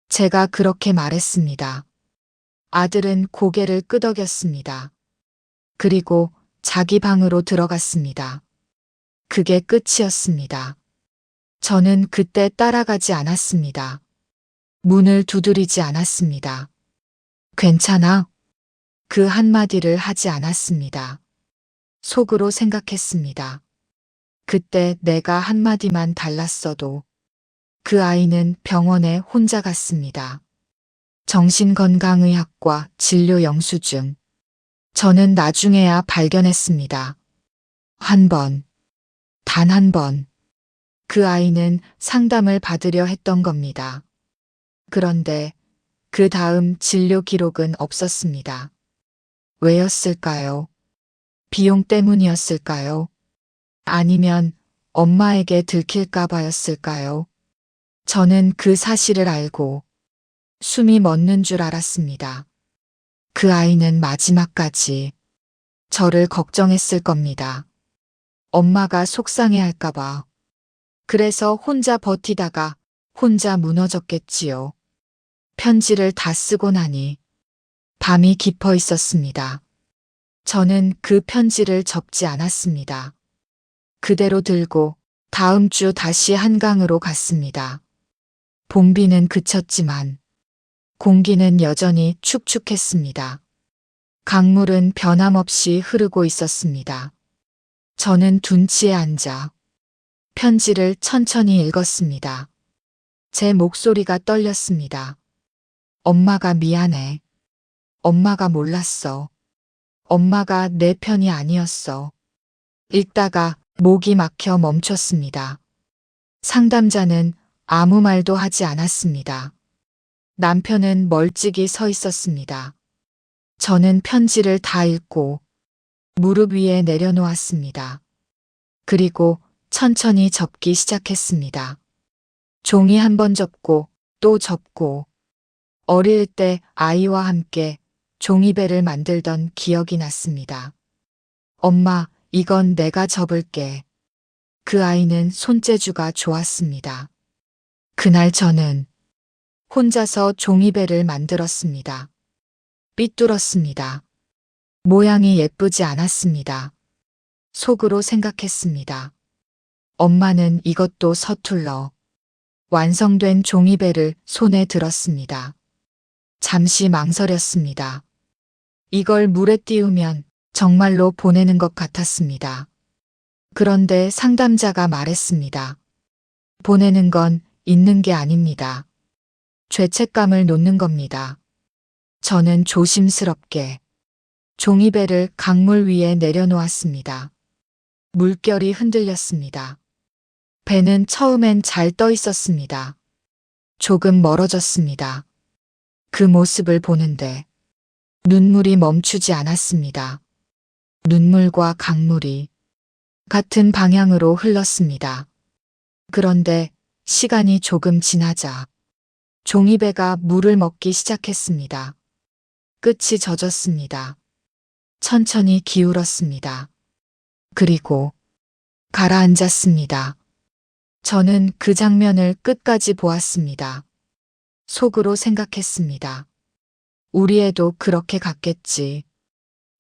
제가 그렇게 말했습니다. 아들은 고개를 끄덕였습니다. 그리고 자기 방으로 들어갔습니다. 그게 끝이었습니다. 저는 그때 따라가지 않았습니다. 문을 두드리지 않았습니다. 괜찮아? 그 한마디를 하지 않았습니다. 속으로 생각했습니다. 그때 내가 한마디만 달랐어도 그 아이는 병원에 혼자 갔습니다. 정신건강의학과 진료 영수증. 저는 나중에야 발견했습니다. 한 번, 단 한 번. 그 아이는 상담을 받으려 했던 겁니다. 그런데 그 다음 진료 기록은 없었습니다. 왜였을까요? 비용 때문이었을까요? 아니면 엄마에게 들킬까 봐였을까요? 저는 그 사실을 알고 숨이 멎는 줄 알았습니다. 그 아이는 마지막까지 저를 걱정했을 겁니다. 엄마가 속상해 할까 봐. 그래서 혼자 버티다가 혼자 무너졌겠지요. 편지를 다 쓰고 나니 밤이 깊어 있었습니다. 저는 그 편지를 접지 않았습니다. 그대로 들고 다음 주 다시 한강으로 갔습니다. 봄비는 그쳤지만 공기는 여전히 축축했습니다. 강물은 변함없이 흐르고 있었습니다. 저는 둔치에 앉아 편지를 천천히 읽었습니다. 제 목소리가 떨렸습니다. 엄마가 미안해. 엄마가 몰랐어. 엄마가 내 편이 아니었어. 읽다가 목이 막혀 멈췄습니다. 상담자는 아무 말도 하지 않았습니다. 남편은 멀찍이 서 있었습니다. 저는 편지를 다 읽고 무릎 위에 내려놓았습니다. 그리고 천천히 접기 시작했습니다. 종이 한 번 접고 또 접고 어릴 때 아이와 함께 종이배를 만들던 기억이 났습니다. 엄마, 이건 내가 접을게. 그 아이는 손재주가 좋았습니다. 그날 저는 혼자서 종이배를 만들었습니다. 삐뚤었습니다. 모양이 예쁘지 않았습니다. 속으로 생각했습니다. 엄마는 이것도 서툴러 완성된 종이배를 손에 들었습니다. 잠시 망설였습니다. 이걸 물에 띄우면 정말로 보내는 것 같았습니다. 그런데 상담자가 말했습니다. 보내는 건 있는 게 아닙니다. 죄책감을 놓는 겁니다. 저는 조심스럽게 종이배를 강물 위에 내려놓았습니다. 물결이 흔들렸습니다. 배는 처음엔 잘 떠 있었습니다. 조금 멀어졌습니다. 그 모습을 보는데 눈물이 멈추지 않았습니다. 눈물과 강물이 같은 방향으로 흘렀습니다. 그런데 시간이 조금 지나자 종이배가 물을 먹기 시작했습니다. 끝이 젖었습니다. 천천히 기울었습니다. 그리고 가라앉았습니다. 저는 그 장면을 끝까지 보았습니다. 속으로 생각했습니다. 우리 애도 그렇게 갔겠지.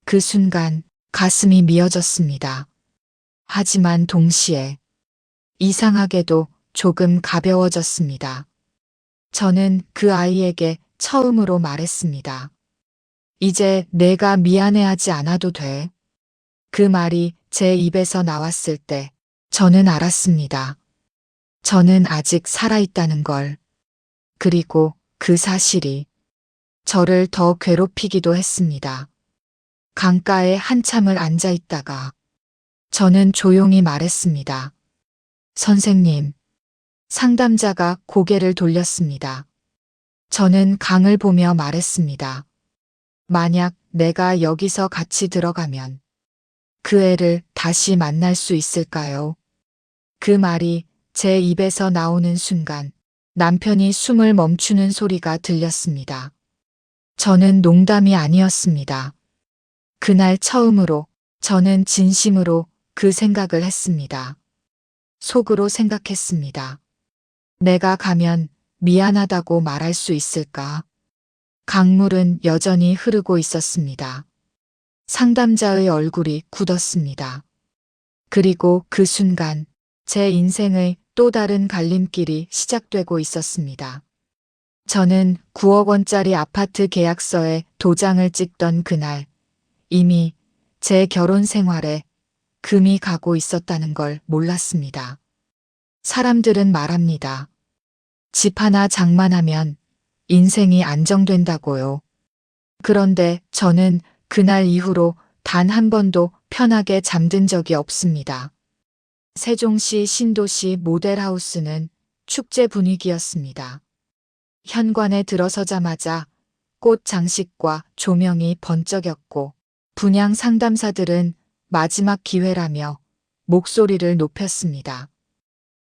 그 순간 가슴이 미어졌습니다. 하지만 동시에 이상하게도 조금 가벼워졌습니다. 저는 그 아이에게 처음으로 말했습니다. 이제 내가 미안해하지 않아도 돼. 그 말이 제 입에서 나왔을 때 저는 알았습니다. 저는 아직 살아있다는 걸. 그리고 그 사실이 저를 더 괴롭히기도 했습니다. 강가에 한참을 앉아 있다가 저는 조용히 말했습니다. 선생님. 상담자가 고개를 돌렸습니다. 저는 강을 보며 말했습니다. 만약 내가 여기서 같이 들어가면 그 애를 다시 만날 수 있을까요? 그 말이 제 입에서 나오는 순간 남편이 숨을 멈추는 소리가 들렸습니다. 저는 농담이 아니었습니다. 그날 처음으로 저는 진심으로 그 생각을 했습니다. 속으로 생각했습니다. 내가 가면 미안하다고 말할 수 있을까? 강물은 여전히 흐르고 있었습니다. 상담자의 얼굴이 굳었습니다. 그리고 그 순간 제 인생의 또 다른 갈림길이 시작되고 있었습니다. 저는 9억 원짜리 아파트 계약서에 도장을 찍던 그날 이미 제 결혼 생활에 금이 가고 있었다는 걸 몰랐습니다. 사람들은 말합니다. 집 하나 장만하면 인생이 안정된다고요. 그런데 저는 그날 이후로 단 한 번도 편하게 잠든 적이 없습니다. 세종시 신도시 모델하우스는 축제 분위기였습니다. 현관에 들어서자마자 꽃 장식과 조명이 번쩍였고 분양 상담사들은 마지막 기회라며 목소리를 높였습니다.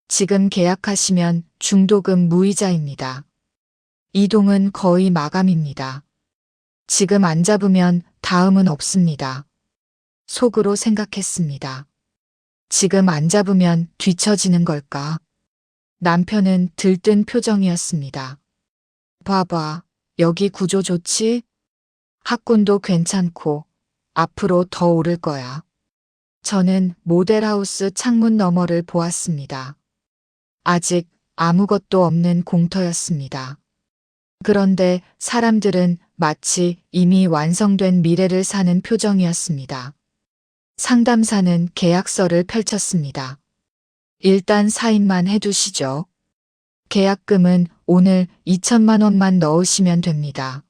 지금 계약하시면 중도금 무이자입니다. 이동은 거의 마감입니다. 지금 안 잡으면 다음은 없습니다. 속으로 생각했습니다. 지금 안 잡으면 뒤처지는 걸까? 남편은 들뜬 표정이었습니다. 봐봐, 여기 구조 좋지? 학군도 괜찮고 앞으로 더 오를 거야. 저는 모델하우스 창문 너머를 보았습니다. 아직 아무것도 없는 공터였습니다. 그런데 사람들은 마치 이미 완성된 미래를 사는 표정이었습니다. 상담사는 계약서를 펼쳤습니다. 일단 사인만 해두시죠. 계약금은 오늘 2천만 원만 넣으시면 됩니다.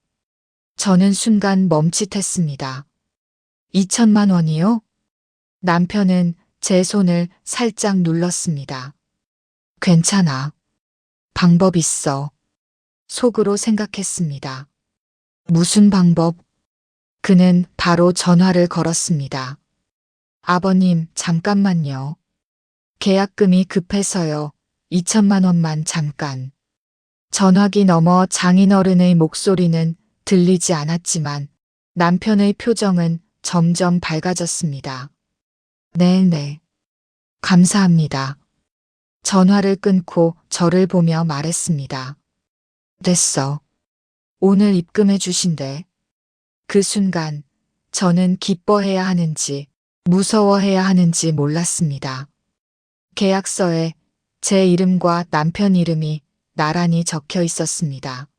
저는 순간 멈칫했습니다. 2천만 원이요? 남편은 제 손을 살짝 눌렀습니다. 괜찮아. 방법 있어. 속으로 생각했습니다. 무슨 방법? 그는 바로 전화를 걸었습니다. 아버님, 잠깐만요. 계약금이 급해서요. 2천만 원만 잠깐. 전화기 너머 장인어른의 목소리는 들리지 않았지만 남편의 표정은 점점 밝아졌습니다. 네네. 감사합니다. 전화를 끊고 저를 보며 말했습니다. 됐어. 오늘 입금해 주신대. 그 순간 저는 기뻐해야 하는지 무서워해야 하는지 몰랐습니다. 계약서에 제 이름과 남편 이름이 나란히 적혀 있었습니다.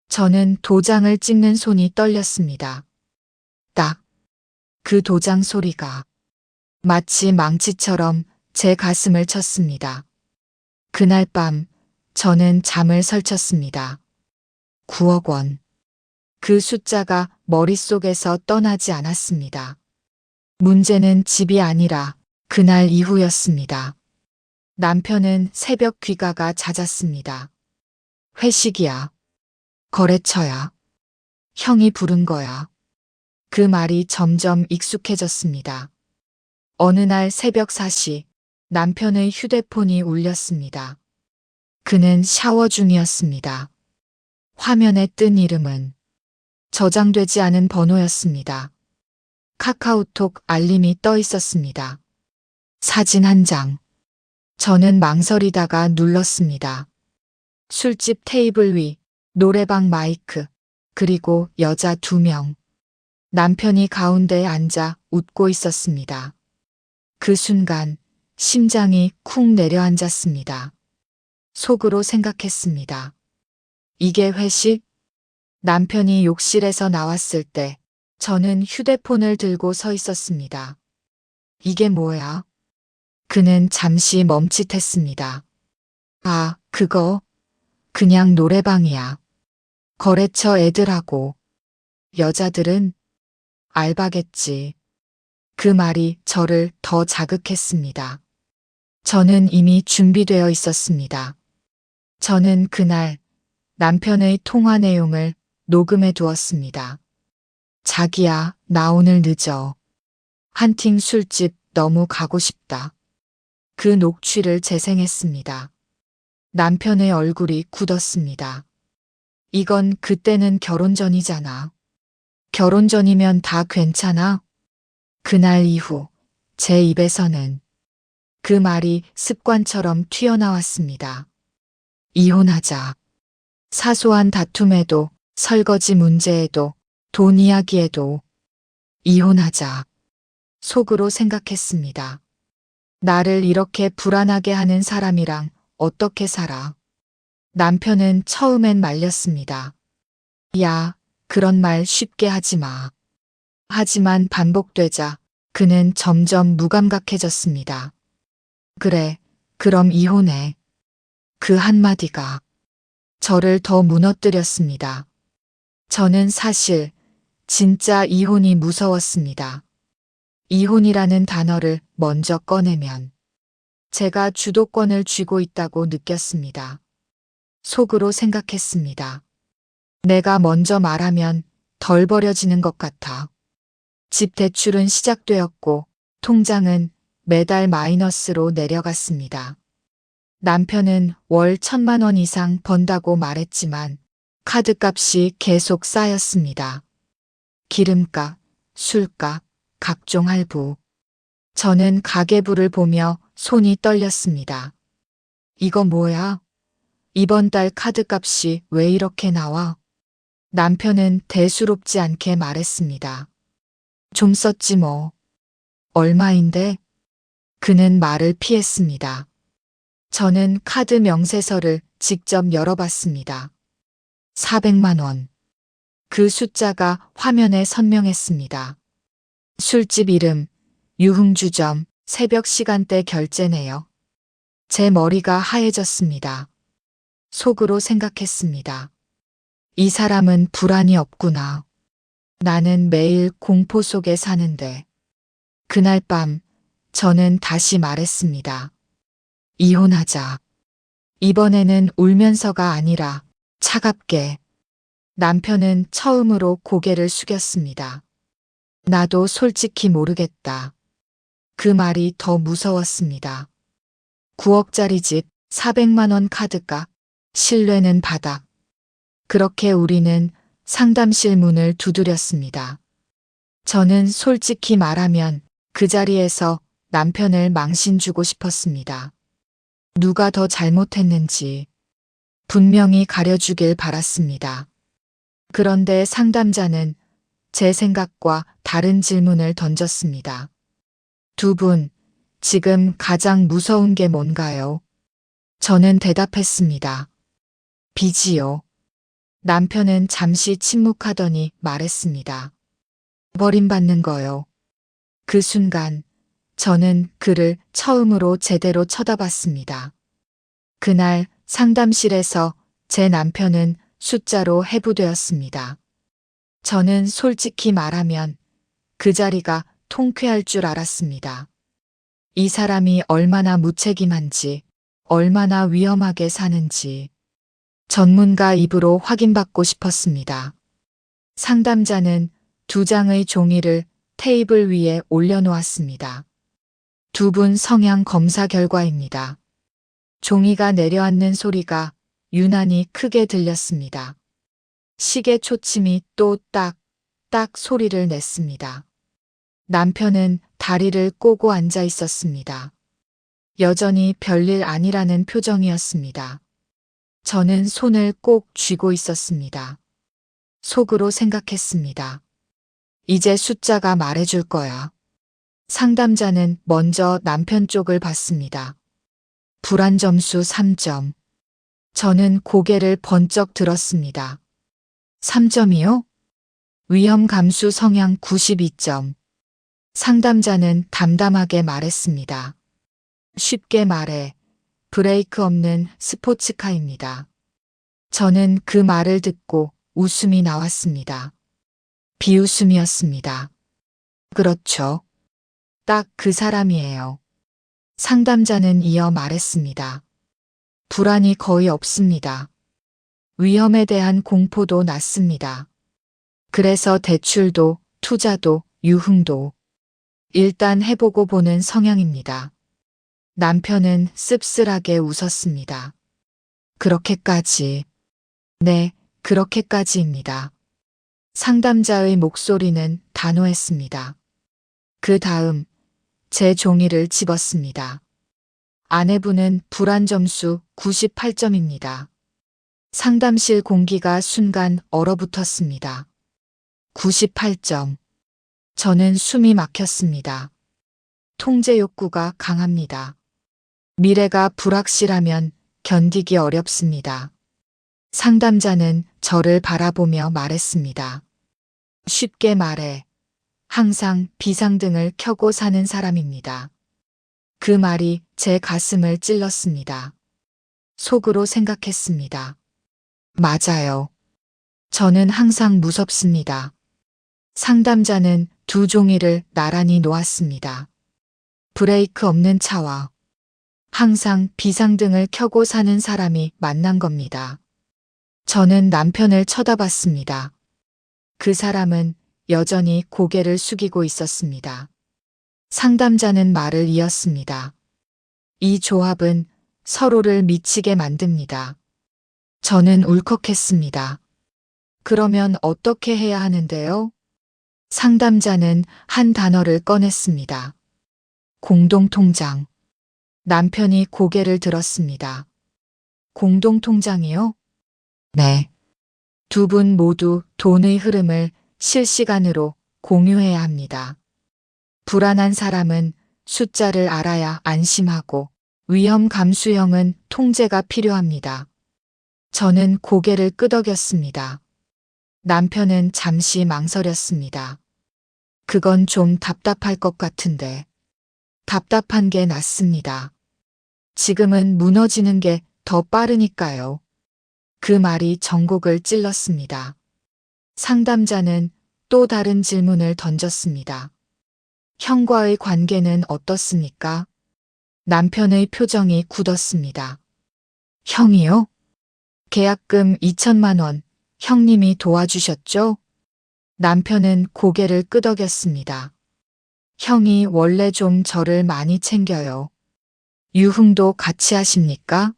저는 도장을 찍는 손이 떨렸습니다. 딱. 그 도장 소리가 마치 망치처럼 제 가슴을 쳤습니다. 그날 밤 저는 잠을 설쳤습니다. 9억 원. 그 숫자가 머릿속에서 떠나지 않았습니다. 문제는 집이 아니라 그날 이후였습니다. 남편은 새벽 귀가가 잦았습니다. 회식이야. 거래처야. 형이 부른 거야. 그 말이 점점 익숙해졌습니다. 어느 날 새벽 4시 남편의 휴대폰이 울렸습니다. 그는 샤워 중이었습니다. 화면에 뜬 이름은 저장되지 않은 번호였습니다. 카카오톡 알림이 떠 있었습니다. 사진 한 장. 저는 망설이다가 눌렀습니다. 술집 테이블 위, 노래방 마이크, 그리고 여자 2명. 남편이 가운데에 앉아 웃고 있었습니다. 그 순간 심장이 쿵 내려앉았습니다. 속으로 생각했습니다. 이게 회식? 남편이 욕실에서 나왔을 때 저는 휴대폰을 들고 서 있었습니다. 이게 뭐야? 그는 잠시 멈칫했습니다. 아, 그거? 그냥 노래방이야. 거래처 애들하고. 여자들은? 알바겠지. 그 말이 저를 더 자극했습니다. 저는 이미 준비되어 있었습니다. 저는 그날 남편의 통화 내용을 녹음해 두었습니다. 자기야, 나 오늘 늦어. 한팅 술집 너무 가고 싶다. 그 녹취를 재생했습니다. 남편의 얼굴이 굳었습니다. 이건 그때는 결혼 전이잖아. 결혼 전이면 다 괜찮아? 그날 이후 제 입에서는 그 말이 습관처럼 튀어나왔습니다. 이혼하자. 사소한 다툼에도, 설거지 문제에도, 돈 이야기에도 이혼하자. 속으로 생각했습니다. 나를 이렇게 불안하게 하는 사람이랑 어떻게 살아? 남편은 처음엔 말렸습니다. 야, 그런 말 쉽게 하지 마. 하지만 반복되자 그는 점점 무감각해졌습니다. 그래, 그럼 이혼해. 그 한마디가 저를 더 무너뜨렸습니다. 저는 사실 진짜 이혼이 무서웠습니다. 이혼이라는 단어를 먼저 꺼내면 제가 주도권을 쥐고 있다고 느꼈습니다. 속으로 생각했습니다. 내가 먼저 말하면 덜 버려지는 것 같아. 집 대출은 시작되었고 통장은 매달 마이너스로 내려갔습니다. 남편은 월 1,000만 원 이상 번다고 말했지만 카드값이 계속 쌓였습니다. 기름값, 술값, 각종 할부. 저는 가계부를 보며 손이 떨렸습니다. 이거 뭐야? 이번 달 카드값이 왜 이렇게 나와? 남편은 대수롭지 않게 말했습니다. 좀 썼지 뭐. 얼마인데? 그는 말을 피했습니다. 저는 카드 명세서를 직접 열어봤습니다. 400만 원. 그 숫자가 화면에 선명했습니다. 술집 이름, 유흥주점, 새벽 시간대 결제네요. 제 머리가 하얘졌습니다. 속으로 생각했습니다. 이 사람은 불안이 없구나. 나는 매일 공포 속에 사는데. 그날 밤 저는 다시 말했습니다. 이혼하자. 이번에는 울면서가 아니라 차갑게. 남편은 처음으로 고개를 숙였습니다. 나도 솔직히 모르겠다. 그 말이 더 무서웠습니다. 9억짜리 집, 400만 원 카드값, 신뢰는 바닥. 그렇게 우리는 상담실 문을 두드렸습니다. 저는 솔직히 말하면 그 자리에서 남편을 망신 주고 싶었습니다. 누가 더 잘못했는지 분명히 가려주길 바랐습니다. 그런데 상담자는 제 생각과 다른 질문을 던졌습니다. 두 분, 지금 가장 무서운 게 뭔가요? 저는 대답했습니다. 빚이요. 남편은 잠시 침묵하더니 말했습니다. 버림받는 거요. 그 순간 저는 그를 처음으로 제대로 쳐다봤습니다. 그날 상담실에서 제 남편은 숫자로 해부되었습니다. 저는 솔직히 말하면 그 자리가 통쾌할 줄 알았습니다. 이 사람이 얼마나 무책임한지, 얼마나 위험하게 사는지 전문가 입으로 확인받고 싶었습니다. 상담자는 두 장의 종이를 테이블 위에 올려놓았습니다. 두 분 성향 검사 결과입니다. 종이가 내려앉는 소리가 유난히 크게 들렸습니다. 시계 초침이 또 딱, 딱 소리를 냈습니다. 남편은 다리를 꼬고 앉아 있었습니다. 여전히 별일 아니라는 표정이었습니다. 저는 손을 꼭 쥐고 있었습니다. 속으로 생각했습니다. 이제 숫자가 말해줄 거야. 상담자는 먼저 남편 쪽을 봤습니다. 불안 점수 3점. 저는 고개를 번쩍 들었습니다. 3점이요? 위험 감수 성향 92점. 상담자는 담담하게 말했습니다. 쉽게 말해 브레이크 없는 스포츠카입니다. 저는 그 말을 듣고 웃음이 나왔습니다. 비웃음이었습니다. 그렇죠. 딱 그 사람이에요. 상담자는 이어 말했습니다. 불안이 거의 없습니다. 위험에 대한 공포도 낮습니다. 그래서 대출도, 투자도, 유흥도 일단 해보고 보는 성향입니다. 남편은 씁쓸하게 웃었습니다. 그렇게까지. 네, 그렇게까지입니다. 상담자의 목소리는 단호했습니다. 그 다음 제 종이를 집었습니다. 아내분은 불안 점수 98점입니다. 상담실 공기가 순간 얼어붙었습니다. 98점. 저는 숨이 막혔습니다. 통제 욕구가 강합니다. 미래가 불확실하면 견디기 어렵습니다. 상담자는 저를 바라보며 말했습니다. 쉽게 말해 항상 비상등을 켜고 사는 사람입니다. 그 말이 제 가슴을 찔렀습니다. 속으로 생각했습니다. 맞아요. 저는 항상 무섭습니다. 상담자는 두 종이를 나란히 놓았습니다. 브레이크 없는 차와 항상 비상등을 켜고 사는 사람이 만난 겁니다. 저는 남편을 쳐다봤습니다. 그 사람은 여전히 고개를 숙이고 있었습니다. 상담자는 말을 이었습니다. 이 조합은 서로를 미치게 만듭니다. 저는 울컥했습니다. 그러면 어떻게 해야 하는데요? 상담자는 한 단어를 꺼냈습니다. 공동통장. 남편이 고개를 들었습니다. 공동통장이요? 네. 두 분 모두 돈의 흐름을 실시간으로 공유해야 합니다. 불안한 사람은 숫자를 알아야 안심하고 위험 감수형은 통제가 필요합니다. 저는 고개를 끄덕였습니다. 남편은 잠시 망설였습니다. 그건 좀 답답할 것 같은데. 답답한 게 낫습니다. 지금은 무너지는 게 더 빠르니까요. 그 말이 전곡을 찔렀습니다. 상담자는 또 다른 질문을 던졌습니다. 형과의 관계는 어떻습니까? 남편의 표정이 굳었습니다. 형이요? 계약금 2천만 원, 형님이 도와주셨죠? 남편은 고개를 끄덕였습니다. 형이 원래 좀 저를 많이 챙겨요. 유흥도 같이 하십니까?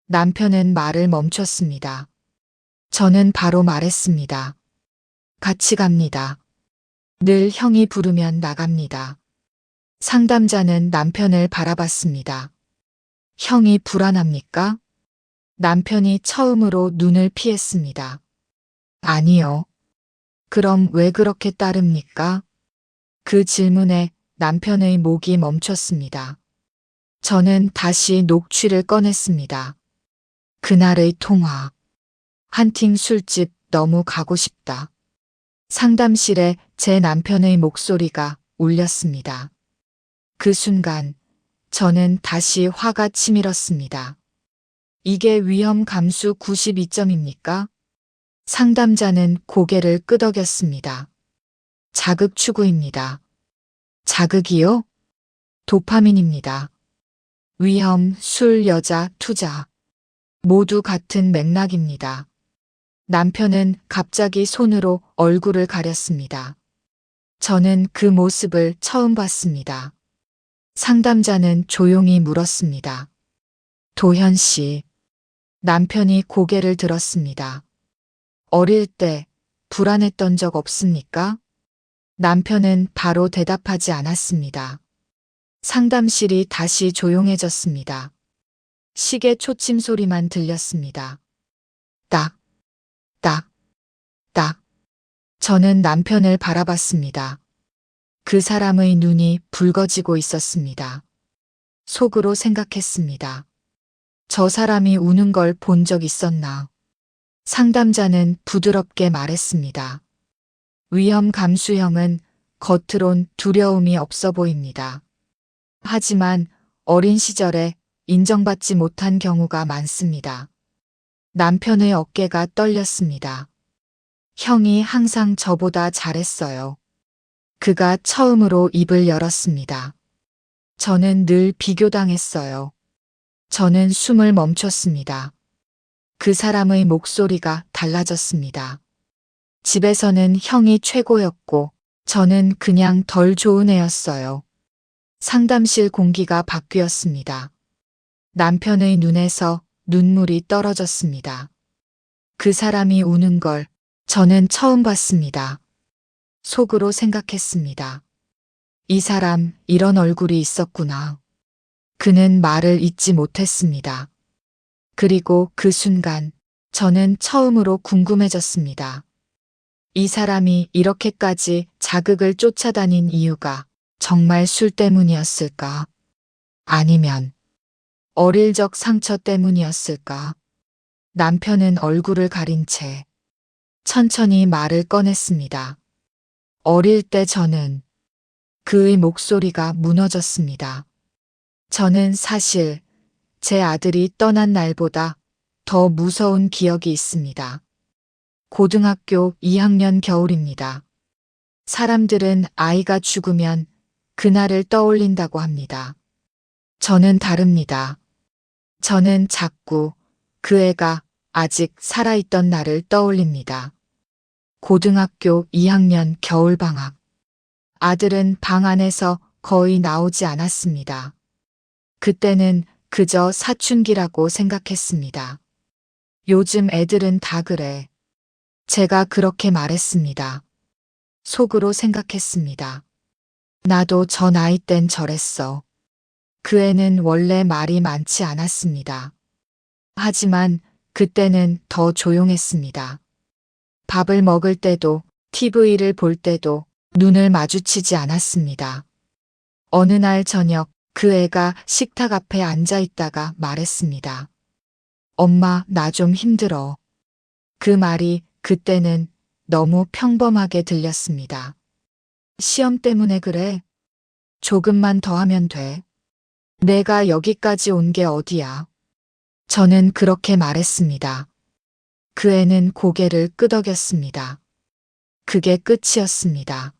남편은 말을 멈췄습니다. 저는 바로 말했습니다. 같이 갑니다. 늘 형이 부르면 나갑니다. 상담자는 남편을 바라봤습니다. 형이 불안합니까? 남편이 처음으로 눈을 피했습니다. 아니요. 그럼 왜 그렇게 따릅니까? 그 질문에 남편의 목이 멈췄습니다. 저는 다시 녹취를 꺼냈습니다. 그날의 통화. 한팅 술집 너무 가고 싶다. 상담실에 제 남편의 목소리가 울렸습니다. 그 순간 저는 다시 화가 치밀었습니다. 이게 위험 감수 92점입니까? 상담자는 고개를 끄덕였습니다. 자극 추구입니다. 자극이요? 도파민입니다. 위험, 술, 여자, 투자. 모두 같은 맥락입니다. 남편은 갑자기 손으로 얼굴을 가렸습니다. 저는 그 모습을 처음 봤습니다. 상담자는 조용히 물었습니다. 도현 씨. 남편이 고개를 들었습니다. 어릴 때 불안했던 적 없습니까? 남편은 바로 대답하지 않았습니다. 상담실이 다시 조용해졌습니다. 시계 초침 소리만 들렸습니다. 딱, 딱, 딱. 저는 남편을 바라봤습니다. 그 사람의 눈이 붉어지고 있었습니다. 속으로 생각했습니다. 저 사람이 우는 걸 본 적 있었나? 상담자는 부드럽게 말했습니다. 위험 감수형은 겉으론 두려움이 없어 보입니다. 하지만 어린 시절에 인정받지 못한 경우가 많습니다. 남편의 어깨가 떨렸습니다. 형이 항상 저보다 잘했어요. 그가 처음으로 입을 열었습니다. 저는 늘 비교당했어요. 저는 숨을 멈췄습니다. 그 사람의 목소리가 달라졌습니다. 집에서는 형이 최고였고 저는 그냥 덜 좋은 애였어요. 상담실 공기가 바뀌었습니다. 남편의 눈에서 눈물이 떨어졌습니다. 그 사람이 우는 걸 저는 처음 봤습니다. 속으로 생각했습니다. 이 사람 이런 얼굴이 있었구나. 그는 말을 잇지 못했습니다. 그리고 그 순간 저는 처음으로 궁금해졌습니다. 이 사람이 이렇게까지 자극을 쫓아다닌 이유가 정말 술 때문이었을까? 아니면 어릴 적 상처 때문이었을까? 남편은 얼굴을 가린 채 천천히 말을 꺼냈습니다. 어릴 때 저는 그의 목소리가 무너졌습니다. 저는 사실 제 아들이 떠난 날보다 더 무서운 기억이 있습니다. 고등학교 2학년 겨울입니다. 사람들은 아이가 죽으면 그날을 떠올린다고 합니다. 저는 다릅니다. 저는 자꾸 그 애가 아직 살아있던 날을 떠올립니다. 고등학교 2학년 겨울방학. 아들은 방 안에서 거의 나오지 않았습니다. 그때는 그저 사춘기라고 생각했습니다. 요즘 애들은 다 그래. 제가 그렇게 말했습니다. 속으로 생각했습니다. 나도 저 나이 땐 저랬어. 그 애는 원래 말이 많지 않았습니다. 하지만 그때는 더 조용했습니다. 밥을 먹을 때도 TV를 볼 때도 눈을 마주치지 않았습니다. 어느 날 저녁 그 애가 식탁 앞에 앉아 있다가 말했습니다. 엄마, 나 좀 힘들어. 그 말이 그때는 너무 평범하게 들렸습니다. 시험 때문에 그래? 조금만 더 하면 돼. 내가 여기까지 온 게 어디야? 저는 그렇게 말했습니다. 그 애는 고개를 끄덕였습니다. 그게 끝이었습니다.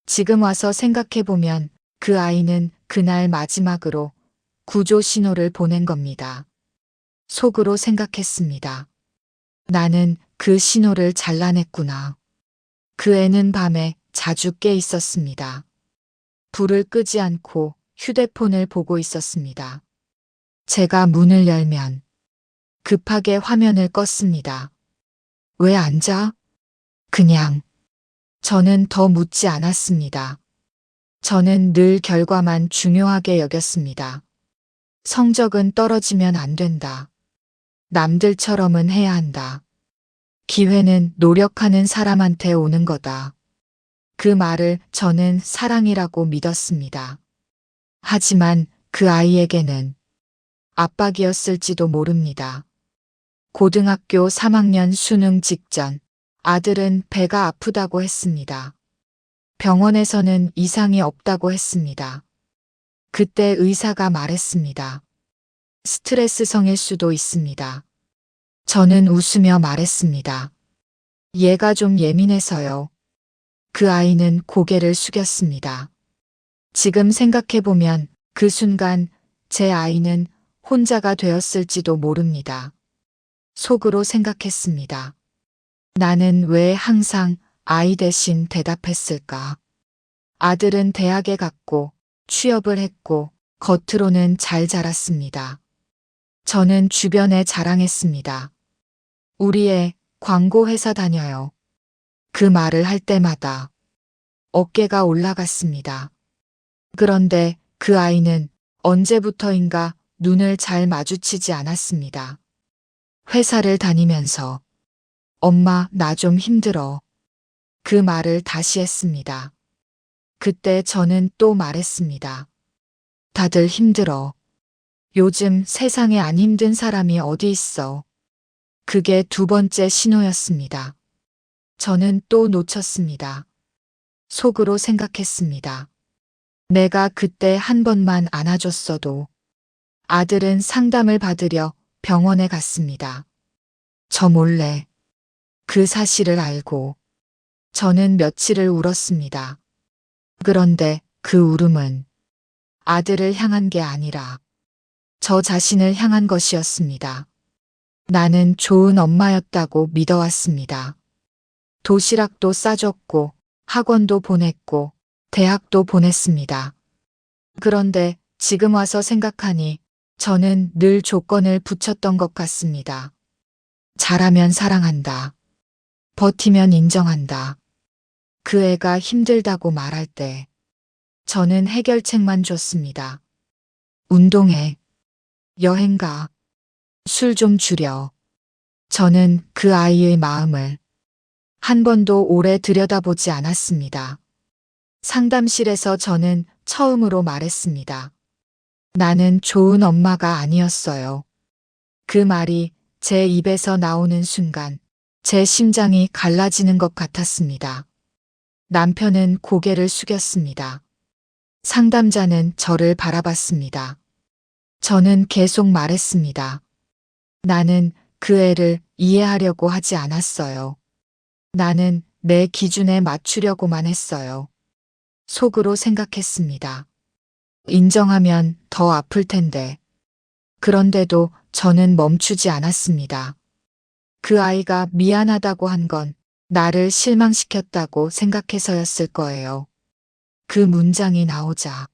지금 와서 생각해보면 그 아이는 그날 마지막으로 구조 신호를 보낸 겁니다. 속으로 생각했습니다. 나는 그 신호를 잘라냈구나. 그 애는 밤에 자주 깨 있었습니다. 불을 끄지 않고 휴대폰을 보고 있었습니다. 제가 문을 열면 급하게 화면을 껐습니다. 왜 앉아? 그냥. 저는 더 묻지 않았습니다. 저는 늘 결과만 중요하게 여겼습니다. 성적은 떨어지면 안 된다. 남들처럼은 해야 한다. 기회는 노력하는 사람한테 오는 거다. 그 말을 저는 사랑이라고 믿었습니다. 하지만 그 아이에게는 압박이었을지도 모릅니다. 고등학교 3학년 수능 직전 아들은 배가 아프다고 했습니다. 병원에서는 이상이 없다고 했습니다. 그때 의사가 말했습니다. 스트레스성일 수도 있습니다. 저는 웃으며 말했습니다. 얘가 좀 예민해서요. 그 아이는 고개를 숙였습니다. 지금 생각해보면 그 순간 제 아이는 혼자가 되었을지도 모릅니다. 속으로 생각했습니다. 나는 왜 항상 아이 대신 대답했을까? 아들은 대학에 갔고 취업을 했고 겉으로는 잘 자랐습니다. 저는 주변에 자랑했습니다. 우리 애 광고 회사 다녀요. 그 말을 할 때마다 어깨가 올라갔습니다. 그런데 그 아이는 언제부터인가 눈을 잘 마주치지 않았습니다. 회사를 다니면서 엄마, 나 좀 힘들어. 그 말을 다시 했습니다. 그때 저는 또 말했습니다. 다들 힘들어. 요즘 세상에 안 힘든 사람이 어디 있어. 그게 두 번째 신호였습니다. 저는 또 놓쳤습니다. 속으로 생각했습니다. 내가 그때 한 번만 안아줬어도. 아들은 상담을 받으려 병원에 갔습니다. 저 몰래 그 사실을 알고 저는 며칠을 울었습니다. 그런데 그 울음은 아들을 향한 게 아니라 저 자신을 향한 것이었습니다. 나는 좋은 엄마였다고 믿어왔습니다. 도시락도 싸줬고 학원도 보냈고 대학도 보냈습니다. 그런데 지금 와서 생각하니 저는 늘 조건을 붙였던 것 같습니다. 잘하면 사랑한다. 버티면 인정한다. 그 애가 힘들다고 말할 때 저는 해결책만 줬습니다. 운동해. 여행 가. 술 좀 줄여. 저는 그 아이의 마음을 한 번도 오래 들여다보지 않았습니다. 상담실에서 저는 처음으로 말했습니다. 나는 좋은 엄마가 아니었어요. 그 말이 제 입에서 나오는 순간 제 심장이 갈라지는 것 같았습니다. 남편은 고개를 숙였습니다. 상담자는 저를 바라봤습니다. 저는 계속 말했습니다. 나는 그 애를 이해하려고 하지 않았어요. 나는 내 기준에 맞추려고만 했어요. 속으로 생각했습니다. 인정하면 더 아플 텐데. 그런데도 저는 멈추지 않았습니다. 그 아이가 미안하다고 한 건 나를 실망시켰다고 생각해서였을 거예요. 그 문장이 나오자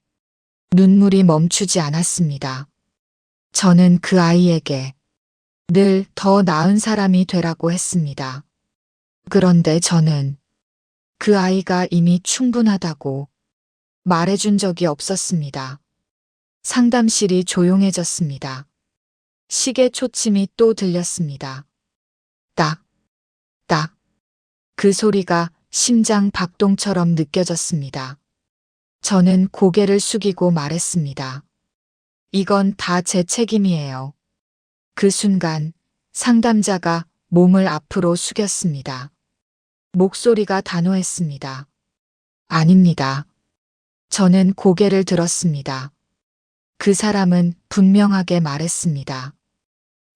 눈물이 멈추지 않았습니다. 저는 그 아이에게 늘 더 나은 사람이 되라고 했습니다. 그런데 저는 그 아이가 이미 충분하다고 말해준 적이 없었습니다. 상담실이 조용해졌습니다. 시계 초침이 또 들렸습니다. 딱, 딱. 그 소리가 심장 박동처럼 느껴졌습니다. 저는 고개를 숙이고 말했습니다. 이건 다 제 책임이에요. 그 순간 상담자가 몸을 앞으로 숙였습니다. 목소리가 단호했습니다. 아닙니다. 저는 고개를 들었습니다. 그 사람은 분명하게 말했습니다.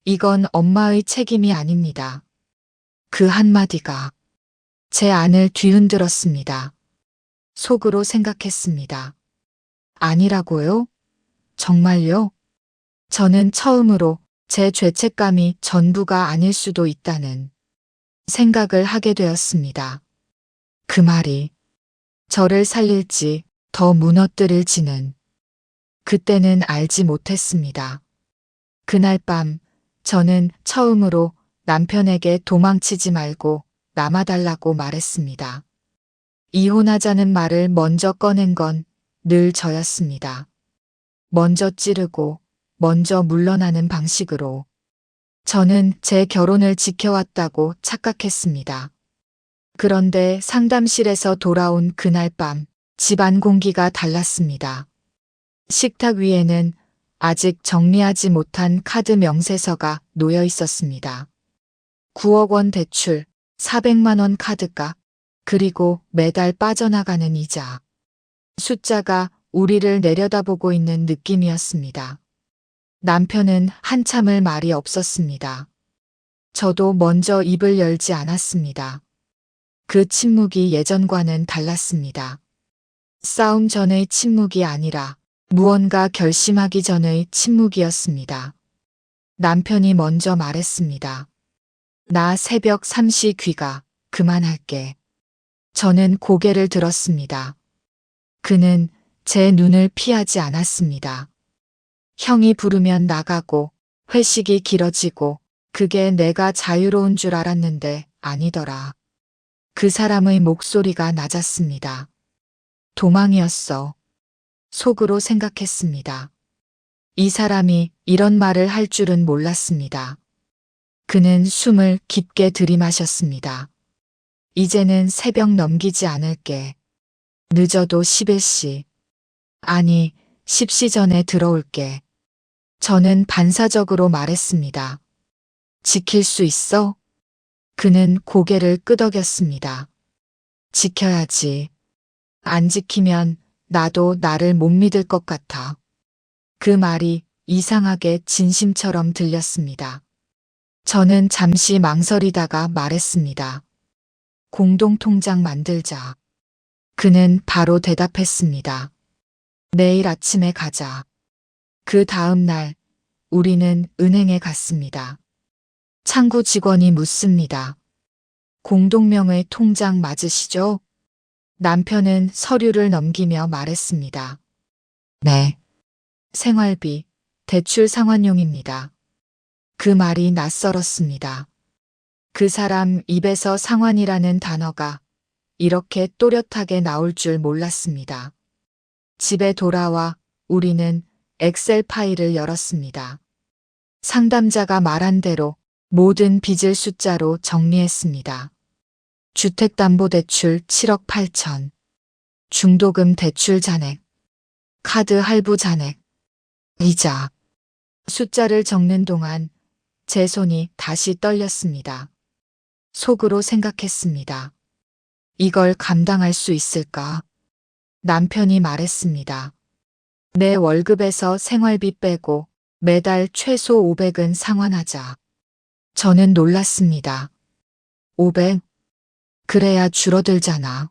이건 엄마의 책임이 아닙니다. 그 한마디가 제 안을 뒤흔들었습니다. 속으로 생각했습니다. 아니라고요? 정말요? 저는 처음으로 제 죄책감이 전부가 아닐 수도 있다는 생각을 하게 되었습니다. 그 말이 저를 살릴지 더 무너뜨릴지는 그때는 알지 못했습니다. 그날 밤 저는 처음으로 남편에게 도망치지 말고 남아달라고 말했습니다. 이혼하자는 말을 먼저 꺼낸 건 늘 저였습니다. 먼저 찌르고 먼저 물러나는 방식으로. 저는 제 결혼을 지켜왔다고 착각했습니다. 그런데 상담실에서 돌아온 그날 밤 집안 공기가 달랐습니다. 식탁 위에는 아직 정리하지 못한 카드 명세서가 놓여 있었습니다. 9억 원 대출, 400만 원 카드값, 그리고 매달 빠져나가는 이자. 숫자가 우리를 내려다보고 있는 느낌이었습니다. 남편은 한참을 말이 없었습니다. 저도 먼저 입을 열지 않았습니다. 그 침묵이 예전과는 달랐습니다. 싸움 전의 침묵이 아니라 무언가 결심하기 전의 침묵이었습니다. 남편이 먼저 말했습니다. 나 새벽 3시 귀가 그만할게. 저는 고개를 들었습니다. 그는 제 눈을 피하지 않았습니다. 형이 부르면 나가고 회식이 길어지고 그게 내가 자유로운 줄 알았는데 아니더라. 그 사람의 목소리가 낮았습니다. 도망이었어. 속으로 생각했습니다. 이 사람이 이런 말을 할 줄은 몰랐습니다. 그는 숨을 깊게 들이마셨습니다. 이제는 새벽 넘기지 않을게. 늦어도 11시. 아니, 10시 전에 들어올게. 저는 반사적으로 말했습니다. 지킬 수 있어? 그는 고개를 끄덕였습니다. 지켜야지. 안 지키면 나도 나를 못 믿을 것 같아. 그 말이 이상하게 진심처럼 들렸습니다. 저는 잠시 망설이다가 말했습니다. 공동통장 만들자. 그는 바로 대답했습니다. 내일 아침에 가자. 그 다음 날 우리는 은행에 갔습니다. 창구 직원이 묻습니다. 공동명의 통장 맞으시죠? 남편은 서류를 넘기며 말했습니다. 네. 생활비, 대출 상환용입니다. 그 말이 낯설었습니다. 그 사람 입에서 상환이라는 단어가 이렇게 또렷하게 나올 줄 몰랐습니다. 집에 돌아와 우리는 엑셀 파일을 열었습니다. 상담자가 말한 대로 모든 빚을 숫자로 정리했습니다. 주택담보대출 7억 8천, 중도금 대출 잔액, 카드 할부 잔액, 이자. 숫자를 적는 동안 제 손이 다시 떨렸습니다. 속으로 생각했습니다. 이걸 감당할 수 있을까? 남편이 말했습니다. 내 월급에서 생활비 빼고 매달 최소 500은 상환하자. 저는 놀랐습니다. 500? 그래야 줄어들잖아.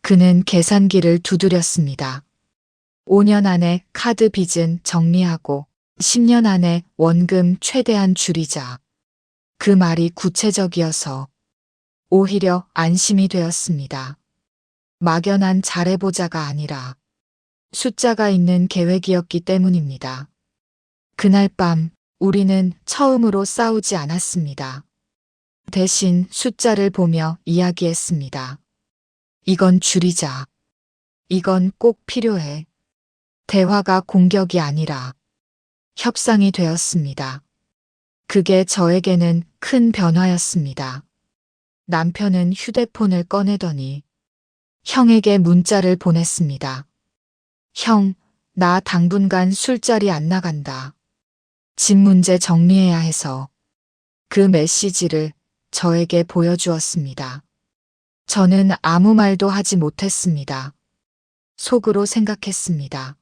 그는 계산기를 두드렸습니다. 5년 안에 카드 빚은 정리하고 10년 안에 원금 최대한 줄이자. 그 말이 구체적이어서 오히려 안심이 되었습니다. 막연한 잘해보자가 아니라 숫자가 있는 계획이었기 때문입니다. 그날 밤 우리는 처음으로 싸우지 않았습니다. 대신 숫자를 보며 이야기했습니다. 이건 줄이자. 이건 꼭 필요해. 대화가 공격이 아니라 협상이 되었습니다. 그게 저에게는 큰 변화였습니다. 남편은 휴대폰을 꺼내더니 형에게 문자를 보냈습니다. 형, 나 당분간 술자리 안 나간다. 집 문제 정리해야 해서. 그 메시지를 저에게 보여주었습니다. 저는 아무 말도 하지 못했습니다. 속으로 생각했습니다.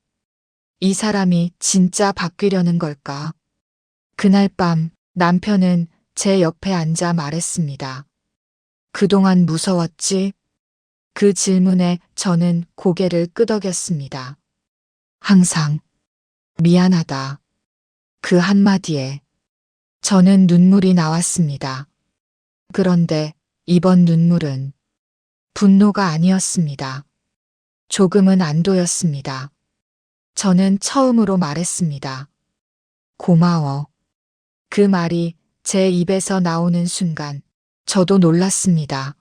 이 사람이 진짜 바뀌려는 걸까? 그날 밤 남편은 제 옆에 앉아 말했습니다. 그동안 무서웠지? 그 질문에 저는 고개를 끄덕였습니다. 항상 미안하다. 그 한마디에 저는 눈물이 나왔습니다. 그런데 이번 눈물은 분노가 아니었습니다. 조금은 안도였습니다. 저는 처음으로 말했습니다. 고마워. 그 말이 제 입에서 나오는 순간 저도 놀랐습니다.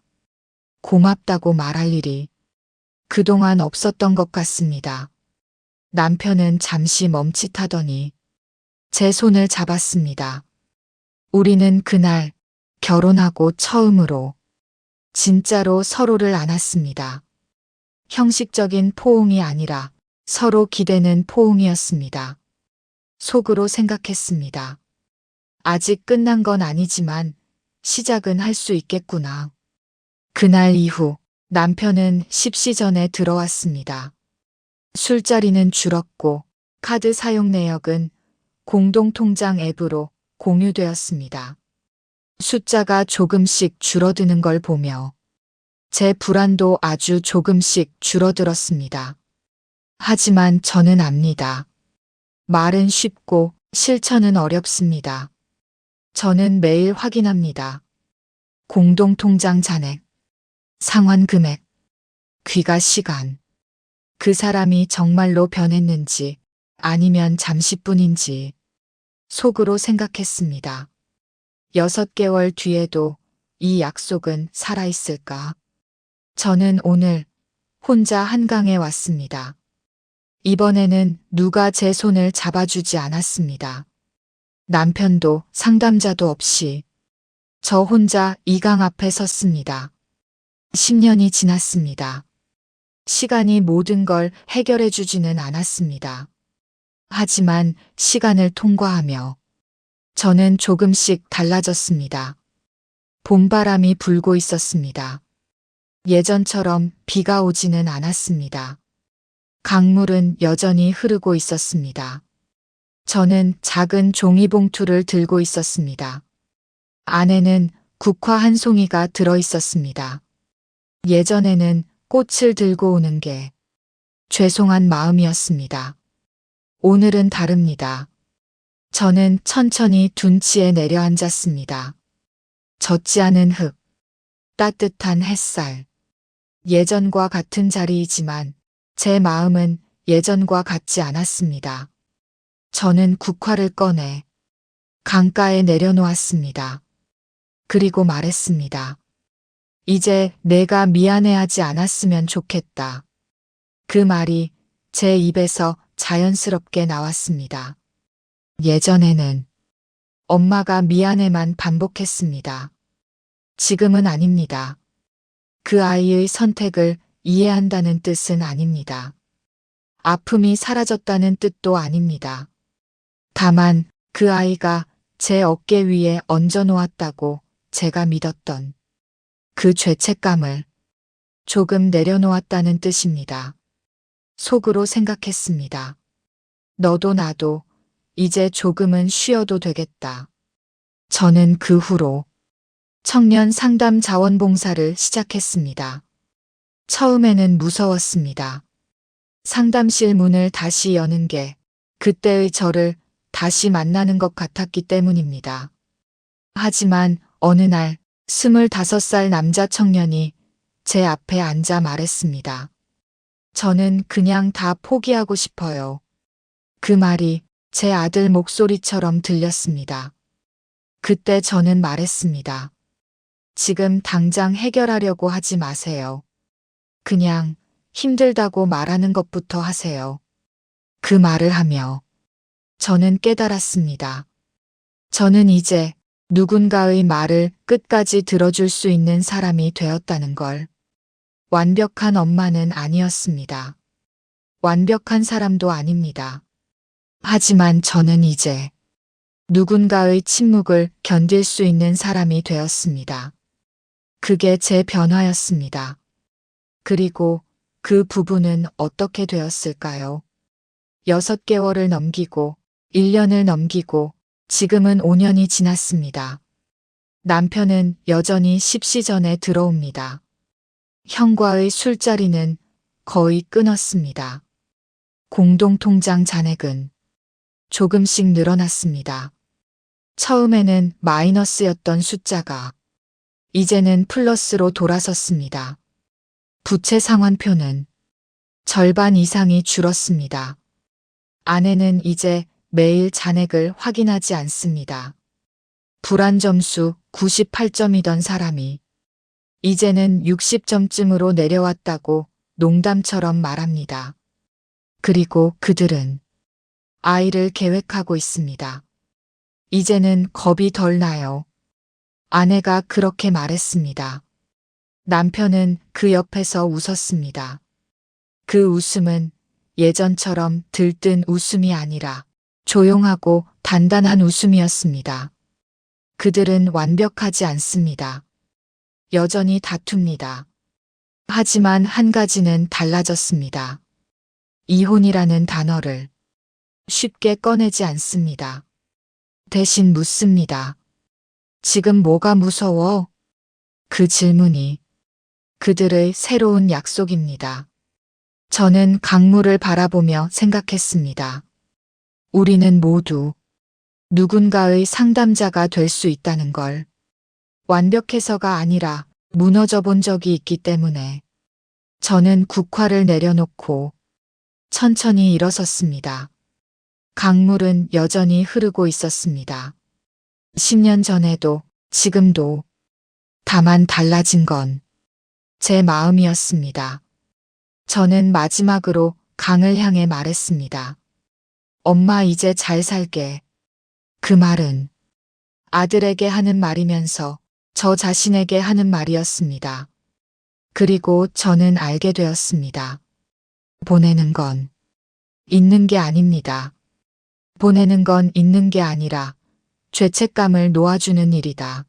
고맙다고 말할 일이 그동안 없었던 것 같습니다. 남편은 잠시 멈칫하더니 제 손을 잡았습니다. 우리는 그날 결혼하고 처음으로 진짜로 서로를 안았습니다. 형식적인 포옹이 아니라 서로 기대는 포옹이었습니다. 속으로 생각했습니다. 아직 끝난 건 아니지만 시작은 할 수 있겠구나. 그날 이후 남편은 십시전에 들어왔습니다. 술자리는 줄었고 카드 사용 내역은 공동통장 앱으로 공유되었습니다. 숫자가 조금씩 줄어드는 걸 보며 제 불안도 아주 조금씩 줄어들었습니다. 하지만 저는 압니다. 말은 쉽고 실천은 어렵습니다. 저는 매일 확인합니다. 공동통장 잔액, 상환 금액, 귀가 시간. 그 사람이 정말로 변했는지 아니면 잠시뿐인지 속으로 생각했습니다. 6개월 뒤에도 이 약속은 살아있을까? 저는 오늘 혼자 한강에 왔습니다. 이번에는 누가 제 손을 잡아주지 않았습니다. 남편도 상담자도 없이 저 혼자 이 강 앞에 섰습니다. 10년이 지났습니다. 시간이 모든 걸 해결해 주지는 않았습니다. 하지만 시간을 통과하며 저는 조금씩 달라졌습니다. 봄바람이 불고 있었습니다. 예전처럼 비가 오지는 않았습니다. 강물은 여전히 흐르고 있었습니다. 저는 작은 종이봉투를 들고 있었습니다. 안에는 국화 한 송이가 들어 있었습니다. 예전에는 꽃을 들고 오는 게 죄송한 마음이었습니다. 오늘은 다릅니다. 저는 천천히 둔치에 내려앉았습니다. 젖지 않은 흙, 따뜻한 햇살. 예전과 같은 자리이지만 제 마음은 예전과 같지 않았습니다. 저는 국화를 꺼내 강가에 내려놓았습니다. 그리고 말했습니다. 이제 내가 미안해하지 않았으면 좋겠다. 그 말이 제 입에서 자연스럽게 나왔습니다. 예전에는 엄마가 미안해만 반복했습니다. 지금은 아닙니다. 그 아이의 선택을 이해한다는 뜻은 아닙니다. 아픔이 사라졌다는 뜻도 아닙니다. 다만 그 아이가 제 어깨 위에 얹어놓았다고 제가 믿었던 그 죄책감을 조금 내려놓았다는 뜻입니다. 속으로 생각했습니다. 너도 나도 이제 조금은 쉬어도 되겠다. 저는 그 후로 청년 상담 자원봉사를 시작했습니다. 처음에는 무서웠습니다. 상담실 문을 다시 여는 게 그때의 저를 다시 만나는 것 같았기 때문입니다. 하지만 어느 날 25살 남자 청년이 제 앞에 앉아 말했습니다. 저는 그냥 다 포기하고 싶어요. 그 말이 제 아들 목소리처럼 들렸습니다. 그때 저는 말했습니다. 지금 당장 해결하려고 하지 마세요. 그냥 힘들다고 말하는 것부터 하세요. 그 말을 하며 저는 깨달았습니다. 저는 이제 누군가의 말을 끝까지 들어줄 수 있는 사람이 되었다는 걸. 완벽한 엄마는 아니었습니다. 완벽한 사람도 아닙니다. 하지만 저는 이제 누군가의 침묵을 견딜 수 있는 사람이 되었습니다. 그게 제 변화였습니다. 그리고 그 부부는 어떻게 되었을까요? 6개월을 넘기고 1년을 넘기고 지금은 5년이 지났습니다. 남편은 여전히 십시전에 들어옵니다. 형과의 술자리는 거의 끊었습니다. 공동통장 잔액은 조금씩 늘어났습니다. 처음에는 마이너스였던 숫자가 이제는 플러스로 돌아섰습니다. 부채 상환표는 절반 이상이 줄었습니다. 아내는 이제 매일 잔액을 확인하지 않습니다. 불안 점수 98점이던 사람이 이제는 60점쯤으로 내려왔다고 농담처럼 말합니다. 그리고 그들은 아이를 계획하고 있습니다. 이제는 겁이 덜 나요. 아내가 그렇게 말했습니다. 남편은 그 옆에서 웃었습니다. 그 웃음은 예전처럼 들뜬 웃음이 아니라 조용하고 단단한 웃음이었습니다. 그들은 완벽하지 않습니다. 여전히 다툽니다. 하지만 한 가지는 달라졌습니다. 이혼이라는 단어를 쉽게 꺼내지 않습니다. 대신 묻습니다. 지금 뭐가 무서워? 그 질문이 그들의 새로운 약속입니다. 저는 강물을 바라보며 생각했습니다. 우리는 모두 누군가의 상담자가 될 수 있다는 걸, 완벽해서가 아니라 무너져 본 적이 있기 때문에 저는 국화를 내려놓고 천천히 일어섰습니다. 강물은 여전히 흐르고 있었습니다. 10년 전에도 지금도. 다만 달라진 건 제 마음이었습니다. 저는 마지막으로 강을 향해 말했습니다. 엄마 이제 잘 살게. 그 말은 아들에게 하는 말이면서 저 자신에게 하는 말이었습니다. 그리고 저는 알게 되었습니다. 보내는 건 있는 게 아닙니다. 보내는 건 있는 게 아니라 죄책감을 놓아주는 일이다.